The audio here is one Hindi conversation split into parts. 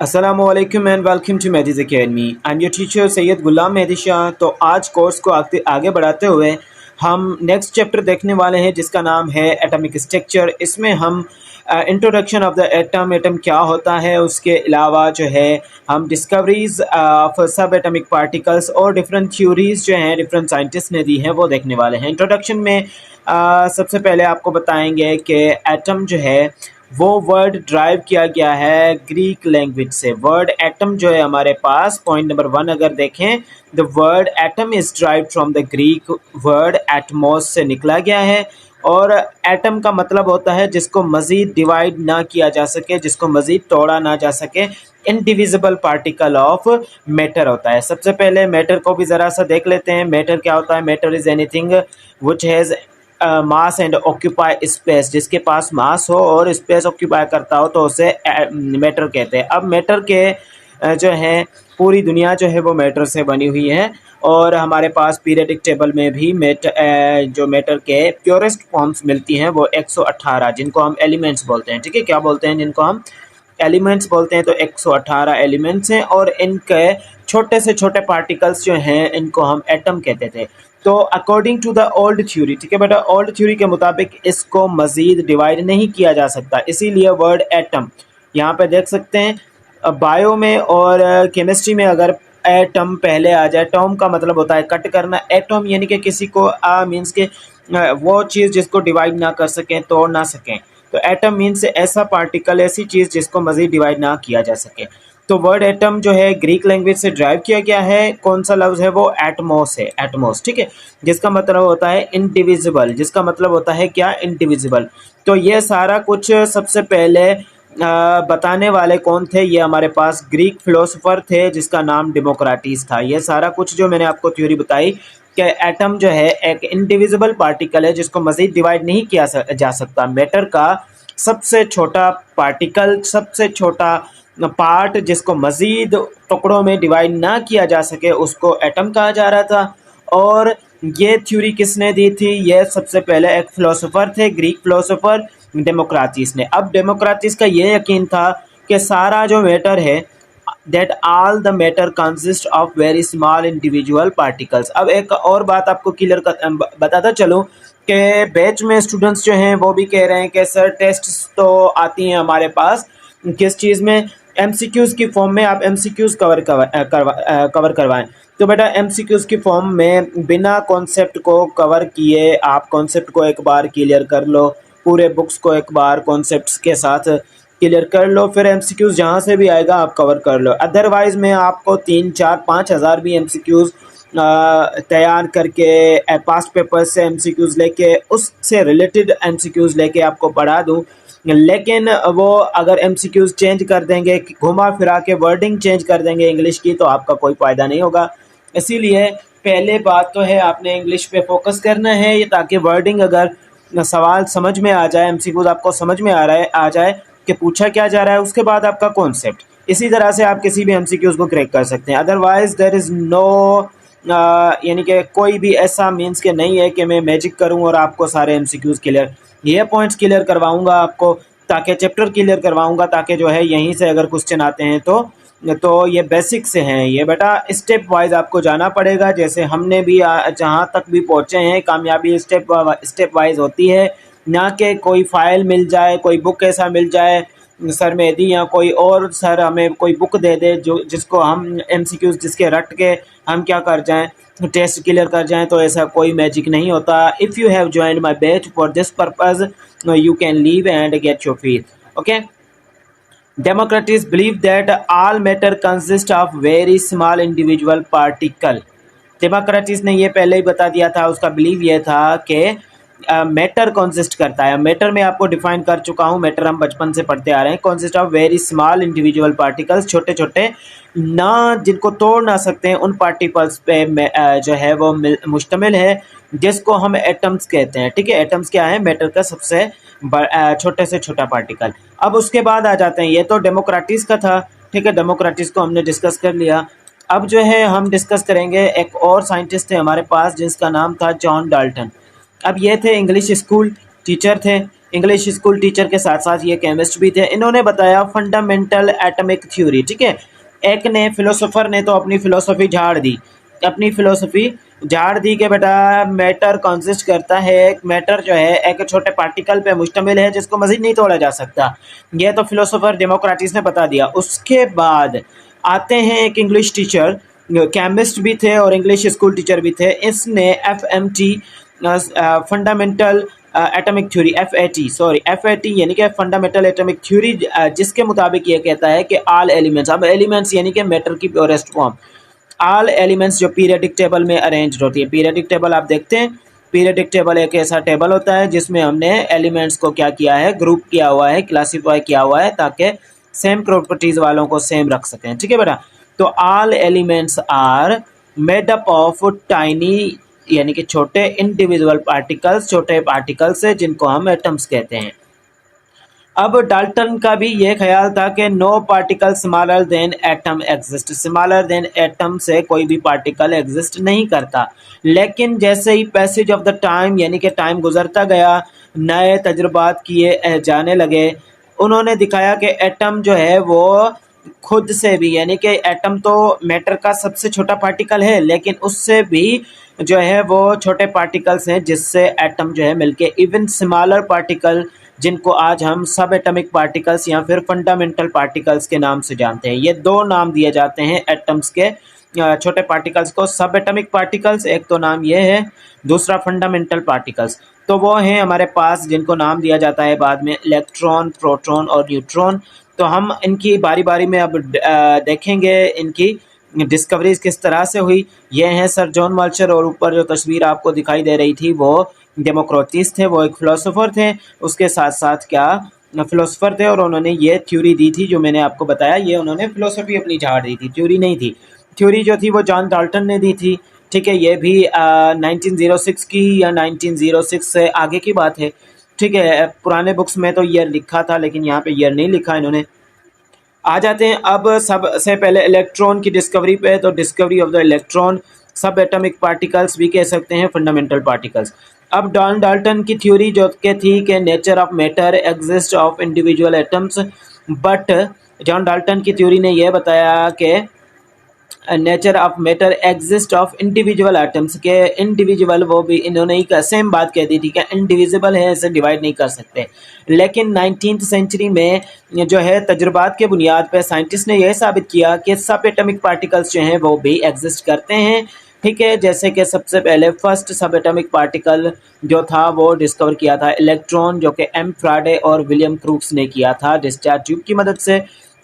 Assalamualaikum and welcome to Mehdi's Academy. I'm your teacher Syed गुलाम मेहदी शाह। तो आज कोर्स को आगे बढ़ाते हुए हम नेक्स्ट चैप्टर देखने वाले हैं जिसका नाम है एटॉमिक स्ट्रक्चर। इसमें हम introduction of the atom, atom क्या होता है, उसके अलावा जो है हम डिस्कवरीज ऑफ सब एटॉमिक पार्टिकल्स और डिफरेंट थ्योरीज जो हैं डिफरेंट साइंटिस्ट ने दी हैं वो देखने वाले हैं। इंट्रोडक्शन में सबसे पहले आपको बताएंगे कि एटम जो है वो वर्ड ड्राइव किया गया है ग्रीक लैंग्वेज से। वर्ड एटम जो है हमारे पास पॉइंट नंबर 1 अगर देखें, the word atom is drive from the Greek word Atmos से निकला गया है। और एटम का मतलब होता है जिसको मज़ीद डिवाइड ना किया जा सके, जिसको मज़ीद तोड़ा ना जा सके। इनडिविजिबल पार्टिकल ऑफ मैटर होता है। सबसे पहले मैटर को भी ज़रा सा देख लेते हैं। मैटर क्या होता है? Matter is anything which has mass and occupy space. जिसके पास मास हो और स्पेस ऑक्यूपाई करता हो तो उसे मैटर कहते हैं। अब मैटर के जो है पूरी दुनिया जो है वो मैटर से बनी हुई है। और हमारे पास पीरियडिक टेबल में भी जो मैटर के प्योरेस्ट फॉर्म्स मिलती हैं वो 118, जिनको हम एलिमेंट्स बोलते हैं। ठीक है, क्या बोलते हैं? जिनको हम एलिमेंट्स बोलते हैं। तो 118 एलिमेंट्स हैं और इनके छोटे से छोटे पार्टिकल्स जो हैं इनको हम एटम कहते थे। तो according to the old theory, ठीक है बेटा, ओल्ड थ्योरी के मुताबिक इसको मज़ीद डिवाइड नहीं किया जा सकता, इसीलिए वर्ड एटम यहाँ पे देख सकते हैं। बायो में और केमिस्ट्री में अगर एटम पहले आ जाए, टॉम का मतलब होता है कट करना। एटम यानी कि किसी को मीन्स के वो चीज़ जिसको डिवाइड ना कर सकें, तोड़ ना सकें। तो एटम मीन्स ऐसा पार्टिकल, ऐसी चीज़ जिसको मज़ीद डिवाइड ना किया जा सके। तो वर्ड एटम जो है ग्रीक लैंग्वेज से ड्राइव किया गया है। कौन सा लफ्ज़ है? वो एटमोस है, एटमोस। ठीक है, जिसका मतलब होता है इनडिविजिबल। जिसका मतलब होता है क्या? इनडिविजिबल। तो ये सारा कुछ सबसे पहले बताने वाले कौन थे? ये हमारे पास ग्रीक फिलोसोफर थे जिसका नाम डेमोक्रेटिस था। ये सारा कुछ जो मैंने आपको थ्योरी बताई कि एटम जो है एक इनडिविजिबल पार्टिकल है जिसको मज़ीद डिवाइड नहीं किया जा सकता। मैटर का सबसे छोटा पार्टिकल, सबसे छोटा पार्ट जिसको मज़ीद टुकड़ों में डिवाइड ना किया जा सके उसको एटम कहा जा रहा था। और ये थ्योरी किसने दी थी? ये सबसे पहले एक फ़िलोसोफर थे, ग्रीक फ़िलोसोफर डेमोक्रेटिस ने। अब डेमोक्रेटिस का ये यकीन था कि सारा जो मैटर है that all the matter consists of very small individual particles। अब एक और बात आपको क्लियर बताता चलूँ कि बैच में स्टूडेंट्स जो हैं वो भी कह रहे हैं कि सर टेस्ट तो आती हैं हमारे पास किस चीज़ में? एमसीक्यूज़ की फॉर्म में। आप एमसीक्यूज़ कवर करवाएं। तो बेटा एमसीक्यूज़ की फॉर्म में बिना कॉन्सेप्ट को कवर किए आप कॉन्सेप्ट को एक बार क्लियर कर लो, पूरे बुक्स को एक बार कॉन्सेप्ट्स के साथ क्लियर कर लो, फिर एमसीक्यूज़ जहाँ से भी आएगा आप कवर कर लो। अदरवाइज़ मैं आपको 3, 4, 5 हज़ार भी एमसीक्यूज़ तैयार करके पास्ट पेपर से एमसीक्यूज़ लेके उससे रिलेटेड एमसीक्यूज़ लेके आपको पढ़ा दूँ, लेकिन वो अगर एमसीक्यूज़ चेंज कर देंगे, घुमा फिरा के वर्डिंग चेंज कर देंगे इंग्लिश की, तो आपका कोई फ़ायदा नहीं होगा। इसीलिए पहले बात तो है आपने इंग्लिश पे फोकस करना है ताकि वर्डिंग अगर सवाल समझ में आ जाए, एमसीक्यूज़ आपको समझ में आ जाए कि पूछा क्या जा रहा है, उसके बाद आपका कॉन्सेप्ट। इसी तरह से आप किसी भी एमसीक्यूज़ को क्रैक कर सकते हैं। अदरवाइज़ देयर इज़ नो यानी कि कोई भी ऐसा मीन्स के नहीं है कि मैं मैजिक करूं और आपको सारे एमसीक्यूज़ क्लियर, ये पॉइंट्स क्लियर करवाऊंगा आपको, ताकि चैप्टर क्लियर करवाऊंगा, ताकि जो है यहीं से अगर क्वेश्चन आते हैं तो ये बेसिक से हैं। ये बेटा स्टेप वाइज आपको जाना पड़ेगा। जैसे हमने भी जहाँ तक भी पहुँचे हैं, कामयाबी स्टेप वाइज होती है, ना कि कोई फाइल मिल जाए, कोई बुक ऐसा मिल जाए सर मेहदी या कोई और सर हमें कोई बुक दे दे जो जिसको हम एमसीक्यूज़ जिसके रट के हम क्या कर जाएं, टेस्ट क्लियर कर जाएं। तो ऐसा कोई मैजिक नहीं होता। If you have joined my batch for this purpose you can leave and get your fees. Okay. Democrats believe that all matter consists of very small individual particle। Democracies ने ये पहले ही बता दिया था, उसका बिलीव ये था कि मैटर कॉन्सिस्ट करता है। मैटर में आपको डिफाइन कर चुका हूँ, मैटर हम बचपन से पढ़ते आ रहे हैं। Consist of very small individual particles, छोटे छोटे ना जिनको तोड़ ना सकते हैं उन पार्टिकल्स पे जो है वो मुश्तमिल है, जिसको हम एटम्स कहते हैं। ठीक है, एटम्स क्या है? मैटर का सबसे छोटे से छोटा पार्टिकल। अब उसके बाद आ जाते हैं, ये तो डेमोक्रेटिस का था। ठीक है, डेमोक्रेटिस को हमने डिस्कस कर लिया। अब जो है हम डिस्कस करेंगे, एक और साइंटिस्ट थे हमारे पास जिसका नाम था जॉन डाल्टन। अब ये थे इंग्लिश स्कूल टीचर थे, इंग्लिश स्कूल टीचर के साथ साथ ये केमिस्ट भी थे। इन्होंने बताया फंडामेंटल एटॉमिक थ्योरी, ठीक है। एक ने फिलोसोफर ने तो अपनी फिलोसफी झाड़ दी, अपनी फिलोसफी झाड़ दी कि बेटा मैटर कंसिस्ट करता है, मैटर जो है एक छोटे पार्टिकल पे मुश्तमिल है जिसको मजीद नहीं तोड़ा जा सकता। यह तो फिलोसोफर डेमोक्रेटिस ने बता दिया। उसके बाद आते हैं एक इंग्लिश टीचर, केमिस्ट भी थे और इंग्लिश स्कूल टीचर भी थे। इसने FMT fundamental atomic theory, FAT यानी कि फंडामेंटल एटॉमिक थ्योरी, जिसके मुताबिक ये कहता है कि ऑल एलिमेंट्स, अब एलिमेंट्स यानी कि मैटर की प्योरेस्ट फॉर्म, ऑल एलिमेंट्स जो पीरियडिक टेबल में अरेंज होती है। पीरियडिक टेबल आप देखते हैं, पीरियडिक टेबल एक ऐसा टेबल होता है जिसमें हमने एलिमेंट्स को क्या किया है, ग्रुप किया हुआ है, क्लासीफाई किया हुआ है ताकि सेम प्रॉपर्टीज वालों को सेम रख सकें, ठीक है बेटा। तो all elements are made up of tiny यानी कि छोटे इंडिविजुअल पार्टिकल्स, छोटे पार्टिकल्स है जिनको हम एटम्स कहते हैं। अब डाल्टन का भी ये ख्याल था कि no particle smaller than atom exist, smaller than atom से कोई भी पार्टिकल एग्जिस्ट नहीं करता। लेकिन जैसे ही पैसेज ऑफ द टाइम यानी कि टाइम गुजरता गया, नए तजुर्बात किए जाने लगे, उन्होंने दिखाया कि एटम जो है वो खुद से भी, यानी कि एटम तो मैटर का सबसे छोटा पार्टिकल है लेकिन उससे भी जो है वो छोटे पार्टिकल्स हैं जिससे एटम जो है मिलके इवन स्मॉलर पार्टिकल, जिनको आज हम सब एटॉमिक पार्टिकल्स या फिर फंडामेंटल पार्टिकल्स के नाम से जानते हैं। ये दो नाम दिए जाते हैं एटम्स के, छोटे पार्टिकल्स को, सब एटॉमिक पार्टिकल्स एक तो नाम ये है, दूसरा फंडामेंटल पार्टिकल्स। तो वो हैं हमारे पास जिनको नाम दिया जाता है बाद में इलेक्ट्रॉन, प्रोटॉन और न्यूट्रॉन। तो हम इनकी बारी बारी में अब देखेंगे इनकी डिस्कवरीज किस तरह से हुई। ये हैं सर जॉन मल्चर, और ऊपर जो तस्वीर आपको दिखाई दे रही थी वो डेमोक्रेटिस थे, वो एक फिलोसोफर थे, उसके साथ साथ क्या फिलोसोफर थे, और उन्होंने ये थ्योरी दी थी जो मैंने आपको बताया। ये उन्होंने फिलोसफी अपनी झाड़ दी थी, थ्योरी नहीं थी। थ्योरी जो थी वो जॉन डाल्टन ने दी थी, ठीक है। ये भी 1906 की या 1906 से आगे की बात है, ठीक है। पुराने बुक्स में तो ईयर लिखा था लेकिन यहाँ पे ईयर नहीं लिखा इन्होंने। आ जाते हैं अब सबसे पहले इलेक्ट्रॉन की डिस्कवरी पे। तो डिस्कवरी ऑफ द इलेक्ट्रॉन, सब एटॉमिक पार्टिकल्स भी कह सकते हैं, फंडामेंटल पार्टिकल्स। अब जॉन डाल्टन की थ्योरी जो के थी कि nature of matter exist of individual atoms, but John Dalton की थ्योरी ने यह बताया कि nature of matter exist of individual atoms, के इंडिविजुअल, वो भी इन्होंने ही सेम बात कह दी थी कि इंडिविजिबल है, इसे डिवाइड नहीं कर सकते। लेकिन 19th सेंचुरी में जो है तजुर्बात के बुनियाद पर साइंटिस्ट ने यह साबित किया कि सब एटॉमिक पार्टिकल्स जो हैं वो भी एग्जिस्ट करते हैं, ठीक है। जैसे कि सबसे पहले फर्स्ट सब एटॉमिक पार्टिकल जो था वो डिस्कवर किया था इलेक्ट्रॉन, जो कि एम फ्राडे और विलियम क्रूक्स ने किया था डिस्चार्ज ट्यूब की मदद से।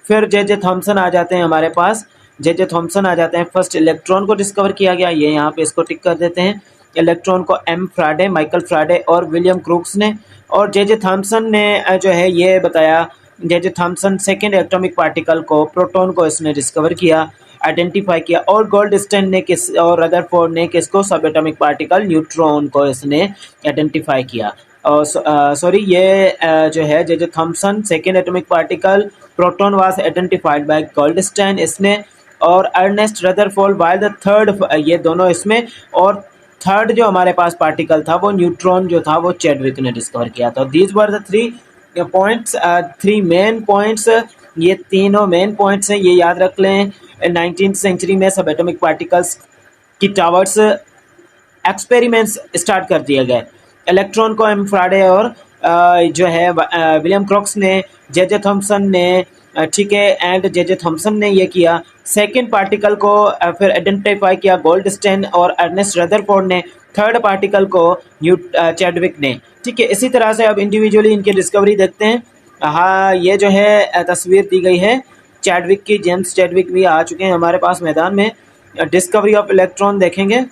फिर जे थॉमसन आ जाते हैं हमारे पास, जे थॉमसन आ जाते हैं। फर्स्ट इलेक्ट्रॉन को डिस्कवर किया गया, ये यहाँ पे इसको टिक कर देते हैं। इलेक्ट्रॉन को एम फ्राडे, माइकल फ्राडे और विलियम क्रूक्स ने, और जे थॉमसन ने जो है ये बताया, जे थॉमसन सेकेंड एटॉमिक पार्टिकल को, प्रोटॉन को इसने डिस्कवर किया, आइडेंटिफाई किया। और गोल्डस्टाइन ने किस, और रदरफोर्ड ने किसको, सब एटॉमिक पार्टिकल न्यूट्रॉन को इसने आइडेंटिफाई किया। और सॉरी ये जो है J Thomson second atomic particle, proton was identified by Goldstein इसने, और Ernest Rutherford by the third, ये दोनों इसमें। और थर्ड जो हमारे पास पार्टिकल था वो न्यूट्रॉन जो था वो चैडविक ने डिस्कवर किया था। These were the three points, three main points, ये तीनों मेन पॉइंट्स हैं, ये याद रख लें। 19th सेंचुरी में सब एटॉमिक पार्टिकल्स की टावर्स एक्सपेरिमेंट्स स्टार्ट कर दिए गए। इलेक्ट्रॉन को एम फ्राडे और जो है विलियम क्रूक्स ने, जे थॉमसन ने, ठीक है, एंड जे थॉमसन ने ये किया। सेकंड पार्टिकल को फिर आइडेंटिफाई किया गोल्डस्टाइन और अर्नेस्ट रदरफोर्ड ने, थर्ड पार्टिकल को चैडविक ने, ठीक है। इसी तरह से अब इंडिविजुअली इनकी डिस्कवरी देखते हैं। हाँ, ये जो है तस्वीर दी गई है चैडविक की, जेम्स चैडविक भी आ चुके हैं हमारे पास मैदान में। डिस्कवरी ऑफ इलेक्ट्रॉन देखेंगे।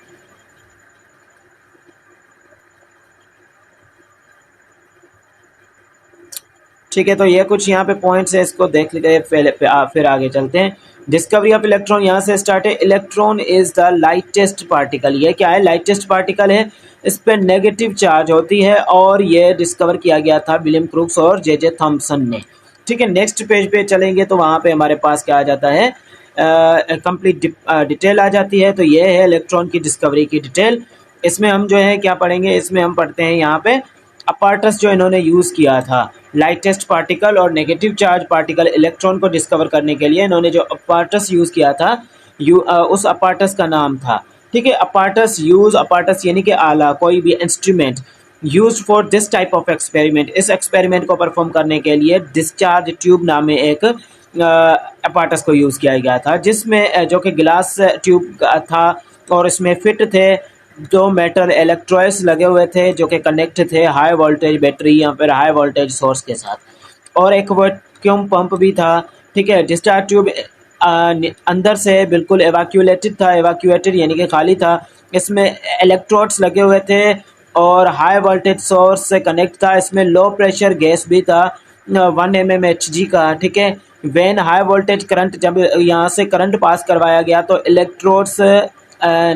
ठीक है, तो ये कुछ यहाँ पे पॉइंट्स है, इसको देख लीजिए, फिर आगे चलते हैं। डिस्कवरी ऑफ इलेक्ट्रॉन यहाँ से स्टार्ट है। Electron is the lightest particle, ये क्या है, लाइटेस्ट पार्टिकल है, इस पर नेगेटिव चार्ज होती है, और ये डिस्कवर किया गया था विलियम क्रूक्स और जे थॉमसन ने, ठीक है। नेक्स्ट पेज पे चलेंगे तो वहाँ पे हमारे पास क्या आ जाता है, कंप्लीट डिटेल आ जाती है। तो ये है इलेक्ट्रॉन की डिस्कवरी की डिटेल। इसमें हम जो है क्या पढ़ेंगे, इसमें हम पढ़ते हैं यहाँ पे अपार्टस जो इन्होंने यूज़ किया था लाइटेस्ट पार्टिकल और नेगेटिव चार्ज पार्टिकल इलेक्ट्रॉन को डिस्कवर करने के लिए, इन्होंने जो अपार्टस यूज़ किया था उस अपार्टस का नाम था, ठीक है। अपार्टस यानी कि आला, कोई भी instrument use for this type of experiment, इस एक्सपेरिमेंट को परफॉर्म करने के लिए डिस्चार्ज ट्यूब नाम में एक अपार्टस को यूज़ किया गया था, जिसमें जो कि ग्लास ट्यूब था और इसमें फिट थे दो मेटल इलेक्ट्रोड्स लगे हुए थे जो कि कनेक्ट थे हाई वोल्टेज बैटरी या फिर हाई वोल्टेज सोर्स के साथ, और एक वैक्यूम पंप भी था, ठीक है। डिस्चार्ज ट्यूब अंदर से बिल्कुल एवाक्यूएटेड यानी कि खाली था, इसमें इलेक्ट्रोड्स लगे हुए थे और हाई वोल्टेज सोर्स से कनेक्ट था। इसमें लो प्रेशर गैस भी था 1 mmHg का, ठीक है। वेन हाई वोल्टेज करंट, जब यहाँ से करंट पास करवाया गया तो इलेक्ट्रोड्स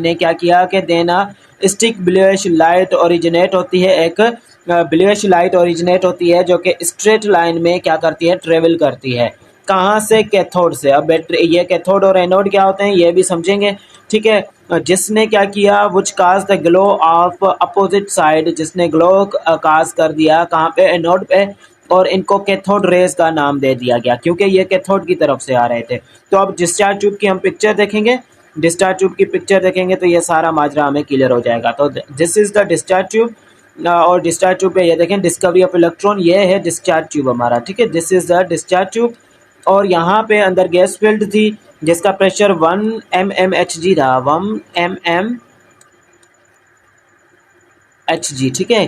ने क्या किया कि देना स्टिक ब्लूइश लाइट ओरिजिनेट होती है, एक ब्लूइश लाइट ओरिजिनेट होती है जो कि स्ट्रेट लाइन में क्या करती है, ट्रेवल करती है। कहाँ से? कैथोड से। अब बैटरी, ये कैथोड और एनोड क्या होते हैं ये भी समझेंगे, ठीक है। जिसने क्या किया, which cause the glow of opposite side, जिसने ग्लो काज कर दिया कहाँ पे? एनोड पे, और इनको कैथोड रेज का नाम दे दिया गया क्योंकि ये कैथोड की तरफ से आ रहे थे। तो अब डिस्चार्ज ट्यूब की हम पिक्चर देखेंगे, डिस्चार्ज ट्यूब की पिक्चर देखेंगे तो ये सारा माजरा हमें क्लियर हो जाएगा। तो this is the discharge tube, और डिस्चार्ज ट्यूब पे ये देखें डिस्कवरी ऑफ इलेक्ट्रॉन, ये है डिस्चार्ज ट्यूब हमारा, ठीक है। This is the discharge tube, और यहाँ पे अंदर गैस फील्ड थी जिसका प्रेशर 1 mmHg था, 1 mmHg, ठीक है।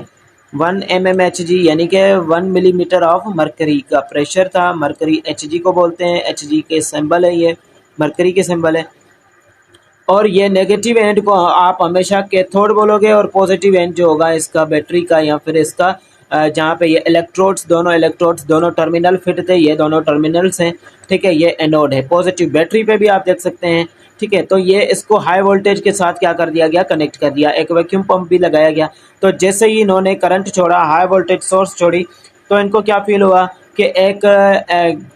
1 mmHg यानी कि 1 मिलीमीटर ऑफ मरकरी का प्रेशर था। मरकरी Hg को बोलते हैं, Hg के सिंबल है, ये मरकरी के सिंबल है। और ये नेगेटिव एंड को आप हमेशा कैथोड बोलोगे और पॉजिटिव एंड जो होगा इसका बैटरी का या फिर इसका जहाँ पे ये इलेक्ट्रोड्स दोनों टर्मिनल फिट थे, ये दोनों टर्मिनल्स हैं, ठीक है। ये एनोड है। पॉजिटिव बैटरी पे भी आप देख सकते हैं, ठीक है। तो ये इसको हाई वोल्टेज के साथ क्या कर दिया गया, कनेक्ट कर दिया, एक वैक्यूम पंप भी लगाया गया। तो जैसे ही इन्होंने करंट छोड़ा, हाई वोल्टेज सोर्स छोड़ी, तो इनको क्या फील हुआ कि एक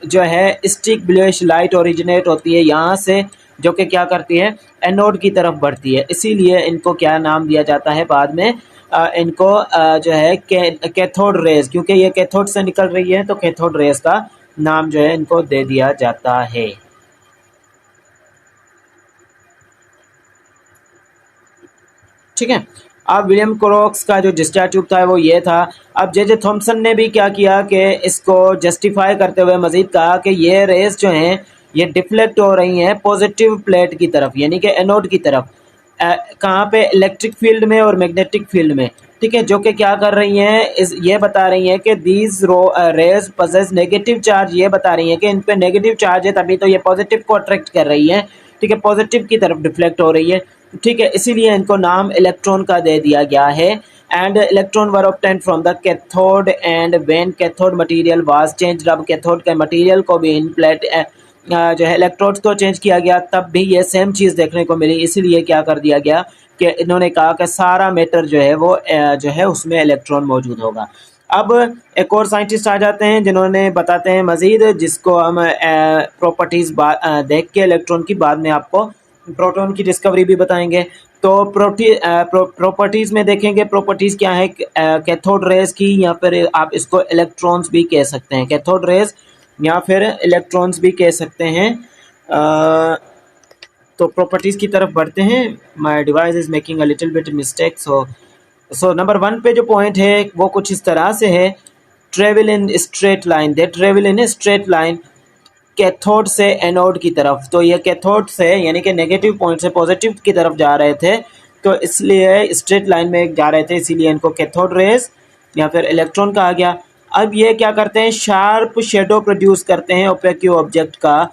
जो है स्टिक ब्लूइश लाइट ओरिजिनेट होती है यहाँ से, जो कि क्या करती है, एनोड की तरफ बढ़ती है। इसीलिए इनको क्या नाम दिया जाता है बाद में, इनको जो है कैथोड रेज, क्योंकि ये कैथोड से निकल रही है तो कैथोड रेज का नाम जो है इनको दे दिया जाता है, ठीक है। अब विलियम क्रोक्स का जो डिस्चार्ज ट्यूब था वो ये था। अब जे थॉमसन ने भी क्या किया कि इसको जस्टिफाई करते हुए मजीद कहा कि ये रेज जो हैं ये डिफ्लेक्ट हो रही हैं पॉजिटिव प्लेट की तरफ, यानी कि एनोड की तरफ, कहाँ पे? इलेक्ट्रिक फील्ड में और मैग्नेटिक फील्ड में, ठीक है। जो कि क्या कर रही हैं, ये बता रही हैं कि these raise possess negative charge, ये बता रही हैं कि इन पे नेगेटिव चार्ज है, तभी तो ये पॉजिटिव को अट्रैक्ट कर रही है, ठीक है, पॉजिटिव की तरफ डिफ्लेक्ट हो रही है, ठीक है। इसीलिए इनको नाम इलेक्ट्रॉन का दे दिया गया है। And electron were obtained from the cathode and when cathode material was changed, अब कैथोड के मटेरियल को भी इन प्लेट जो है इलेक्ट्रोड्स को चेंज किया गया, तब भी ये सेम चीज़ देखने को मिली। इसीलिए क्या कर दिया गया कि इन्होंने कहा कि सारा मैटर जो है वो जो है उसमें इलेक्ट्रॉन मौजूद होगा। अब एक और साइंटिस्ट आ जाते हैं जिन्होंने बताते हैं मज़ीद, जिसको हम प्रॉपर्टीज़ देख के इलेक्ट्रॉन की, बाद में आपको प्रोटॉन की डिस्कवरी भी बताएंगे। तो प्रॉपर्टीज़ में देखेंगे, प्रॉपर्टीज़ क्या है कैथोड रेज की, या फिर आप इसको इलेक्ट्रॉन्स भी कह सकते हैं, कैथोड रेज या फिर इलेक्ट्रॉन्स भी कह सकते हैं। तो प्रॉपर्टीज़ की तरफ बढ़ते हैं। My device is making a little bit mistake, so number 1 पे जो पॉइंट है वो कुछ इस तरह से है, travel in straight line, they travel in straight line, cathode से एनोड की तरफ। तो ये कैथोड से यानी कि नेगेटिव पॉइंट से पॉजिटिव की तरफ जा रहे थे, तो इसलिए स्ट्रेट लाइन में जा रहे थे, इसीलिए इनको कैथोड रेज या फिर इलेक्ट्रॉन कहा गया। अब ये क्या करते हैं, शार्प शेडो प्रोड्यूस करते हैं ओपेक्यू ऑब्जेक्ट का,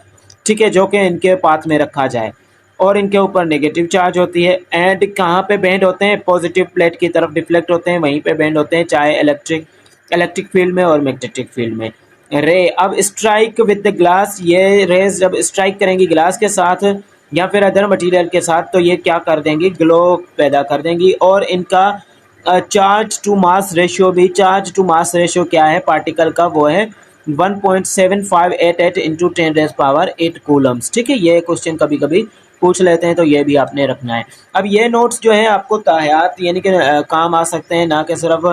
ठीक है, जो कि इनके पाथ में रखा जाए, और इनके ऊपर नेगेटिव चार्ज होती है। एंड कहाँ पे बेंड होते हैं, पॉजिटिव प्लेट की तरफ डिफ्लेक्ट होते हैं, वहीं पे बेंड होते हैं, चाहे इलेक्ट्रिक फील्ड में और मैग्नेटिक फील्ड में। रे अब स्ट्राइक विद द ग्लास, ये रेज जब स्ट्राइक करेंगी ग्लास के साथ या फिर अदर मटेरियल के साथ, तो ये क्या कर देंगी, ग्लो पैदा कर देंगी। और इनका चार्ज टू मास रेशियो भी, चार्ज टू मास रेशियो क्या है पार्टिकल का, वो है 1.7588 इंटू 10⁻8 कूलम्स, ठीक है। ये क्वेश्चन कभी कभी पूछ लेते हैं, तो ये भी आपने रखना है। अब ये नोट्स जो है आपको ताहयात यानी कि काम आ सकते हैं, ना कि सिर्फ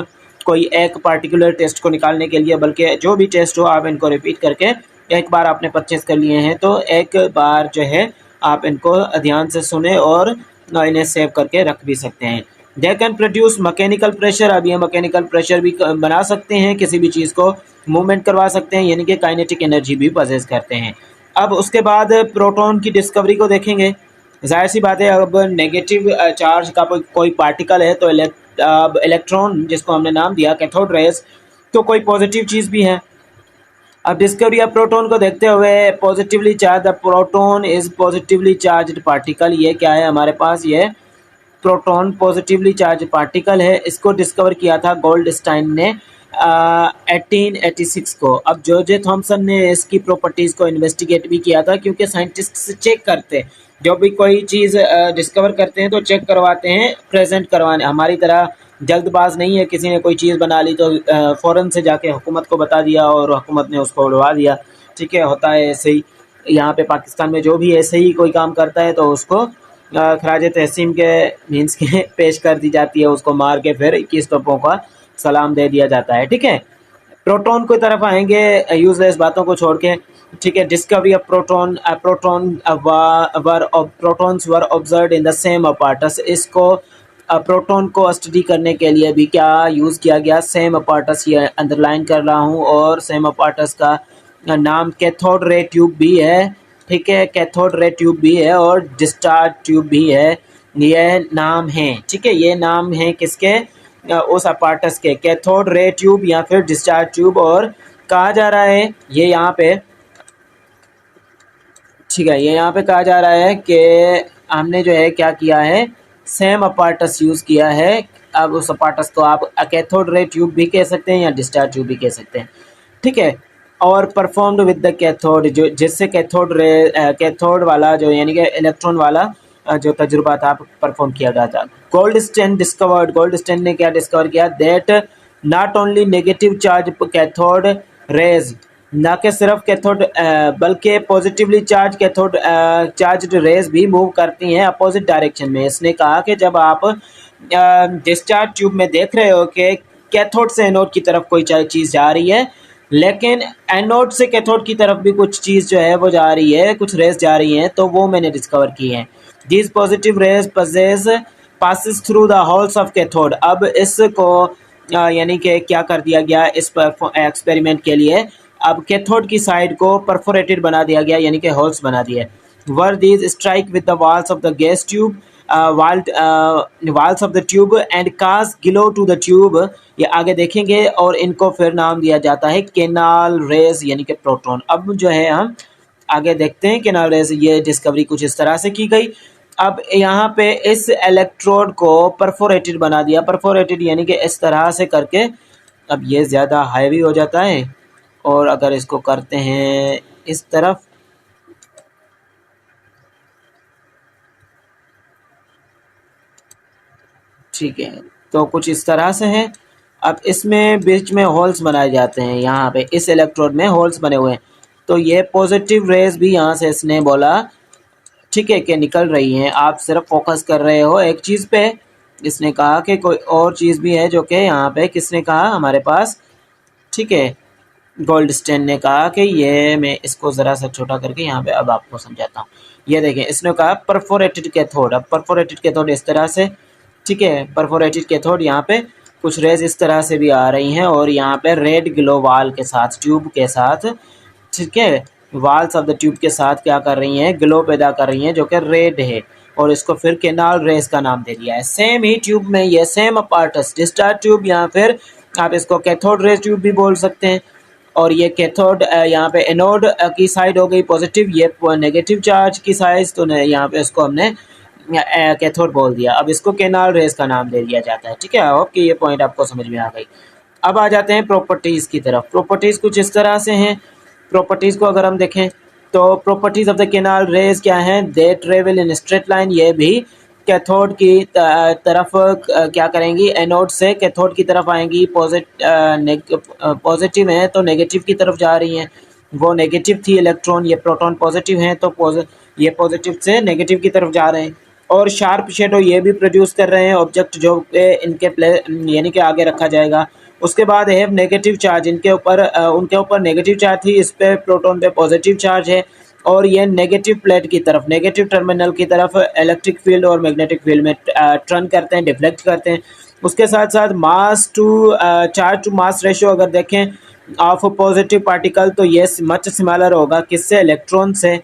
कोई एक पार्टिकुलर टेस्ट को निकालने के लिए, बल्कि जो भी टेस्ट हो आप इनको रिपीट करके, एक बार आपने परचेज कर लिए हैं तो एक बार जो है आप इनको ध्यान से सुने और इन्हें सेव करके रख भी सकते हैं। They can produce mechanical pressure. अब ये मैकेनिकल प्रेशर भी बना सकते हैं, किसी भी चीज़ को मूवमेंट करवा सकते हैं, यानी कि काइनेटिक एनर्जी भी पजेस करते हैं। अब उसके बाद प्रोटॉन की डिस्कवरी को देखेंगे। जाहिर सी बात है, अब नेगेटिव चार्ज का कोई पार्टिकल है तो इलेक्ट्रॉन जिसको हमने नाम दिया कैथोड रेज, तो कोई पॉजिटिव चीज़ भी है। अब डिस्कवरी ऑफ प्रोटॉन को देखते हुए, positively charge, the proton is positively charged particle. ये क्या है हमारे पास, ये प्रोटॉन पॉजिटिवली चार्ज पार्टिकल है। इसको डिस्कवर किया था गोल्डस्टाइन ने 1886 को। अब जॉर्ज थॉमसन ने इसकी प्रॉपर्टीज़ को इन्वेस्टिगेट भी किया था, क्योंकि साइंटिस्ट चेक करते हैं, जो भी कोई चीज़ डिस्कवर करते हैं तो चेक करवाते हैं, प्रेजेंट करवाने। हमारी तरह जल्दबाज नहीं है, किसी ने कोई चीज़ बना ली तो फ़ौरन से जाके हुकूमत को बता दिया और हुकूमत ने उसको उड़वा दिया। ठीक है, होता है ऐसे ही। यहाँ पे पाकिस्तान में जो भी ऐसे ही कोई काम करता है तो उसको खराज तहसीन के मीन्स के पेश कर दी जाती है, उसको मार के फिर 21 तोपों का सलाम दे दिया जाता है। ठीक है, प्रोटॉन की तरफ आएंगे यूजलेस बातों को छोड़ के। ठीक है, discovery of protons were observed in the same apparatus. इसको प्रोटॉन को स्टडी करने के लिए भी क्या यूज़ किया गया, सेम अपार्टस, ये अंडरलाइन कर रहा हूँ। और सेम अपार्टस का नाम कैथोड रे ट्यूब भी है। ठीक है, कैथोड रे ट्यूब भी है और डिस्चार्ज ट्यूब भी है, ये नाम है। ठीक है, ये नाम है किसके, उस अपार्टस के, कैथोड रे ट्यूब या फिर डिस्चार्ज ट्यूब। और कहा जा रहा है ये यहाँ पे, ठीक है, ये यहाँ पे कहा जा रहा है कि हमने जो है क्या किया है, सेम अपार्टस यूज़ किया है। अब उस अपार्टस को आप कैथोड रे ट्यूब भी कह सकते हैं या डिस्चार्ज ट्यूब भी कह सकते हैं। ठीक है, और परफॉर्म्ड विद द कैथोड, जो जिससे कैथोड वाला जो यानी कि इलेक्ट्रॉन वाला जो तजुर्बा था परफॉर्म किया गया था। गोल्डस्टेन डिस्कवर्ड, गोल्डस्टेन ने क्या डिस्कवर किया, that not only negative charge cathode rays, ना कि सिर्फ कैथोड बल्कि positively charge cathode charged rays भी मूव करती हैं अपोजिट डायरेक्शन में। इसने कहा कि जब आप डिस्चार्ज ट्यूब में देख रहे हो कि कैथोड से एनोड की तरफ कोई चीज़ जा रही है, लेकिन एनोड से कैथोड की तरफ भी कुछ चीज़ जो है वो जा रही है, कुछ रेज जा रही हैं, तो वो मैंने डिस्कवर की है। These positive raise passes through the holes of cathode. अब इसको यानी कि क्या कर दिया गया इस एक्सपेरिमेंट के लिए, अब कैथोड की साइड को परफोरेटेड बना दिया गया, यानी कि होल्स बना दिए। Were these strike with the walls of the gas tube, walls of the tube and cast glow to the tube. ये आगे देखेंगे, और इनको फिर नाम दिया जाता है केनाल रेज, यानी कि प्रोटॉन। अब जो है हम आगे देखते हैं केनाल रेज, ये डिस्कवरी कुछ इस तरह से की गई। अब यहाँ पे इस इलेक्ट्रोड को परफोरेटेड बना दिया, परफोरेटेड यानी कि इस तरह से करके। अब ये ज़्यादा हैवी हो जाता है, और अगर इसको करते हैं इस तरफ, ठीक है, तो कुछ इस तरह से है। अब इसमें बीच में होल्स बनाए जाते हैं, यहाँ पे इस इलेक्ट्रोड में होल्स बने हुए हैं, तो ये पॉजिटिव रेज भी यहाँ से इसने बोला, ठीक है, कि निकल रही हैं। आप सिर्फ फोकस कर रहे हो एक चीज़ पे। इसने कहा कि कोई और चीज़ भी है जो कि यहाँ पे किसने कहा हमारे पास, ठीक है, गोल्डस्टेन ने कहा कि ये, मैं इसको ज़रा सा छोटा करके यहाँ पे अब आपको समझाता हूँ। ये देखें, इसने कहा परफोरेटेड कैथोड। अब परफोरेटेड कैथोड इस तरह से, ठीक है, परफोरेटेड कैथोड, यहाँ पे कुछ रेज इस तरह से भी आ रही हैं, और यहाँ पे रेड ग्लो वाल के साथ, ट्यूब के साथ, ठीक है, वाल्स ऑफ द ट्यूब के साथ क्या कर रही हैं, ग्लो पैदा कर रही हैं, जो कि रेड है, और इसको फिर केनाल रेज का नाम दे दिया है। सेम ही ट्यूब में ये सेम अपार्टस डिस्चार्ज ट्यूब, या फिर आप इसको कैथोड रेज ट्यूब भी बोल सकते हैं। और ये कैथोड यहाँ पे एनोड की साइड हो गई पॉजिटिव, ये नेगेटिव चार्ज की साइड, तो यहाँ पे इसको हमने कैथोड बोल दिया। अब इसको केनाल रेज का नाम दे दिया जाता है। ठीक है, होप कि ये पॉइंट आपको समझ में आ गई। अब आ जाते हैं प्रॉपर्टीज़ की तरफ। प्रॉपर्टीज़ कुछ इस तरह से हैं। प्रॉपर्टीज़ को अगर हम देखें तो properties of the canal raise क्या हैं, they travel in straight line. ये भी कैथोड की तरफ क्या करेंगी, एनोड से कैथोड की तरफ आएंगी। पॉजिटिव हैं तो नेगेटिव की तरफ जा रही हैं, वो नेगेटिव थी इलेक्ट्रॉन, ये प्रोटॉन पॉजिटिव हैं तो ये पॉजिटिव से नेगेटिव की तरफ जा रहे हैं। और शार्प शेडो ये भी प्रोड्यूस कर रहे हैं ऑब्जेक्ट जो इनके यानी कि आगे रखा जाएगा, उसके बाद है नेगेटिव चार्ज, इनके ऊपर उनके ऊपर नेगेटिव चार्ज थी, इस पे प्रोटॉन पे पॉजिटिव चार्ज है, और ये नेगेटिव प्लेट की तरफ, नेगेटिव टर्मिनल की तरफ इलेक्ट्रिक फील्ड और मैग्नेटिक फील्ड में टर्न करते हैं, डिफ्लेक्ट करते हैं। उसके साथ साथ mass to charge to mass ratio अगर देखें ऑफ पॉजिटिव पार्टिकल, तो ये मच सिमिलर होगा किससे, इलेक्ट्रॉन से,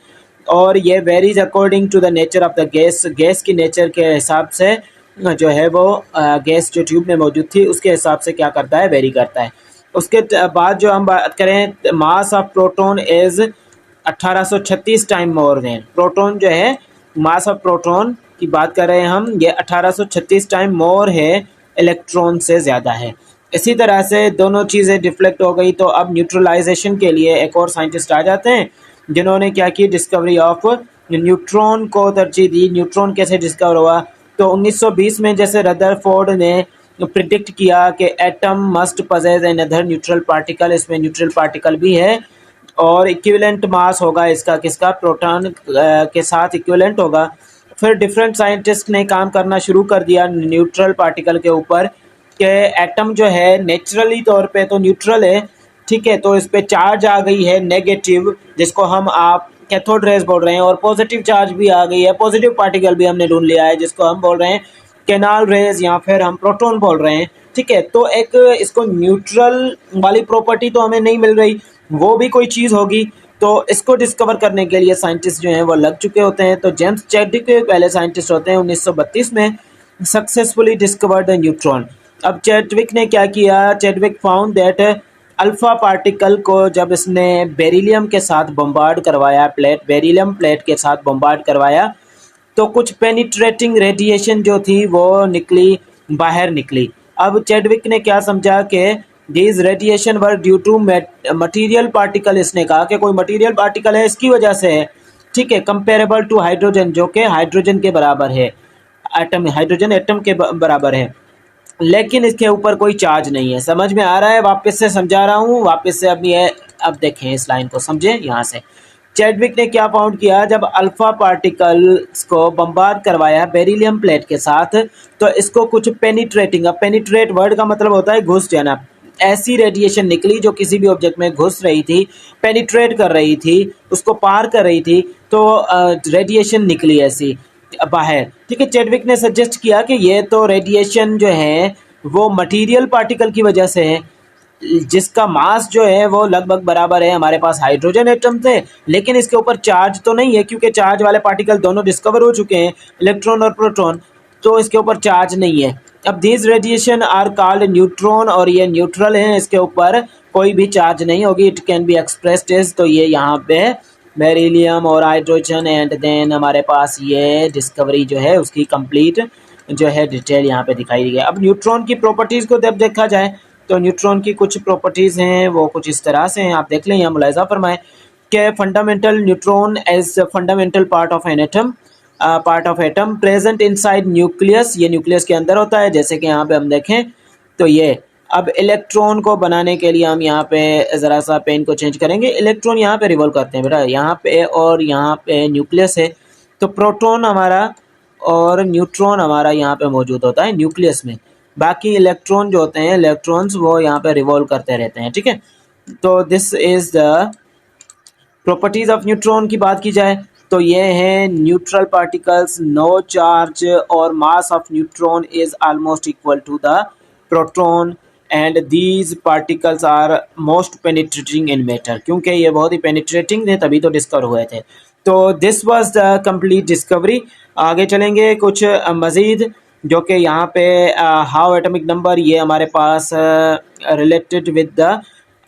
और ये varies according to the nature of the gas, gas की नेचर के हिसाब से जो है वो गैस जो ट्यूब में मौजूद थी उसके हिसाब से क्या करता है, वेरी करता है। उसके बाद जो हम बात करें, mass of proton is 1836 time more than, proton जो है मास ऑफ प्रोटॉन की बात कर रहे हैं हम, ये 1836 टाइम मोर है, इलेक्ट्रॉन से ज़्यादा है। इसी तरह से दोनों चीज़ें डिफ्लेक्ट हो गई, तो अब न्यूट्रलाइजेशन के लिए एक और साइंटिस्ट आ जाते हैं जिन्होंने क्या की, डिस्कवरी ऑफ न्यूट्रॉन को तरजीह दी। न्यूट्रॉन कैसे डिस्कवर हुआ, तो 1920 में जैसे रदरफोर्ड ने प्रिडिक्ट किया कि atom must possess an other neutral particle, इसमें न्यूट्रल पार्टिकल भी है और इक्विवेलेंट मास होगा इसका, किसका, प्रोटॉन के साथ इक्विवेलेंट होगा। फिर डिफरेंट साइंटिस्ट ने काम करना शुरू कर दिया न्यूट्रल पार्टिकल के ऊपर कि एटम जो है नेचुरली तौर पे तो न्यूट्रल है, ठीक है, तो इस पे चार्ज आ गई है नेगेटिव, जिसको हम आप कैथोड रेज बोल रहे हैं, और पॉजिटिव चार्ज भी आ गई है, पॉजिटिव पार्टिकल भी हमने ढूंढ लिया है जिसको हम बोल रहे हैं कैनाल रेज या फिर हम प्रोटॉन बोल रहे हैं, ठीक है। तो एक इसको न्यूट्रल वाली प्रॉपर्टी तो हमें नहीं मिल रही, वो भी कोई चीज़ होगी, तो इसको डिस्कवर करने के लिए साइंटिस्ट जो हैं वो लग चुके होते हैं। तो जेम्स चैडविक पहले साइंटिस्ट होते हैं, 1932 में सक्सेसफुली डिस्कवर्ड द न्यूट्रॉन। अब चैडविक ने क्या किया, Chadwick found that alpha particle को जब इसने बेरिलियम के साथ बम्बार्ड करवाया, बेरिलियम प्लेट के साथ बम्बार्ड करवाया, तो कुछ पेनिट्रेटिंग रेडिएशन जो थी वो निकली, बाहर निकली। अब चैडविक ने क्या समझा कि these radiation were due to material particle, इसने कहा कि कोई मटीरियल पार्टिकल है इसकी वजह से है, ठीक है, कंपेरेबल टू हाइड्रोजन, जो कि हाइड्रोजन के बराबर है, एटम, हाइड्रोजन एटम के बराबर है, लेकिन इसके ऊपर कोई चार्ज नहीं है। समझ में आ रहा है, वापस से समझा रहा हूँ, वापस से अब देखें इस लाइन को, समझे। यहाँ से चैडविक ने क्या फाउंड किया, जब अल्फा पार्टिकल्स को बम्बार्ड करवाया बेरिलियम प्लेट के साथ, तो इसको कुछ पेनिट्रेटिंग, अब पेनिट्रेट वर्ड का मतलब होता है घुस जाना, ऐसी रेडिएशन निकली जो किसी भी ऑब्जेक्ट में घुस रही थी, पेनिट्रेट कर रही थी, उसको पार कर रही थी, तो रेडिएशन निकली ऐसी बाहर, ठीक है। चैडविक ने सजेस्ट किया कि ये तो रेडिएशन जो है वो मटेरियल पार्टिकल की वजह से है, जिसका मास जो है वो लगभग बराबर है, हमारे पास हाइड्रोजन एटम थे, लेकिन इसके ऊपर चार्ज तो नहीं है क्योंकि चार्ज वाले पार्टिकल दोनों डिस्कवर हो चुके हैं, इलेक्ट्रॉन और प्रोटॉन, तो इसके ऊपर चार्ज नहीं है। अब these radiation are called neutron, और ये न्यूट्रल है, इसके ऊपर कोई भी चार्ज नहीं होगी, it can be expressed as, तो ये यहाँ पे बेरिलियम और हाइड्रोजन, एंड देन हमारे पास ये डिस्कवरी जो है उसकी कंप्लीट जो है डिटेल यहाँ पे दिखाई दी है। अब न्यूट्रॉन की प्रॉपर्टीज़ को जब देखा जाए तो न्यूट्रॉन की कुछ प्रॉपर्टीज़ हैं वो कुछ इस तरह से हैं, आप देख लें, यहाँ मुलाहिजा फरमाएं कि fundamental neutron as fundamental part of an atom, part of atom present inside nucleus, ये न्यूक्लियस के अंदर होता है, जैसे कि यहाँ पे हम देखें तो ये। अब इलेक्ट्रॉन को बनाने के लिए हम यहाँ पे ज़रा सा पेन को चेंज करेंगे, इलेक्ट्रॉन यहाँ पे रिवॉल्व करते हैं बेटा, यहाँ पे और यहाँ पे न्यूक्लियस है, तो प्रोटॉन हमारा और न्यूट्रॉन हमारा यहाँ पे मौजूद होता है न्यूक्लियस में, बाकी इलेक्ट्रॉन जो होते हैं, इलेक्ट्रॉन्स वो यहाँ पे रिवॉल्व करते रहते हैं, ठीक है। तो this is the properties of neutron की बात की जाए तो ये है न्यूट्रल पार्टिकल्स, नो चार्ज, और mass of neutron is almost equal to the proton, and these particles are most penetrating in matter, क्योंकि ये बहुत ही पेनिट्रेटिंग थे तभी तो डिस्कवर हुए थे। तो this was the complete discovery. आगे चलेंगे कुछ मज़ीद, जो कि यहाँ पे हाउ एटॉमिक नंबर, ये हमारे पास रिलेटेड विद द,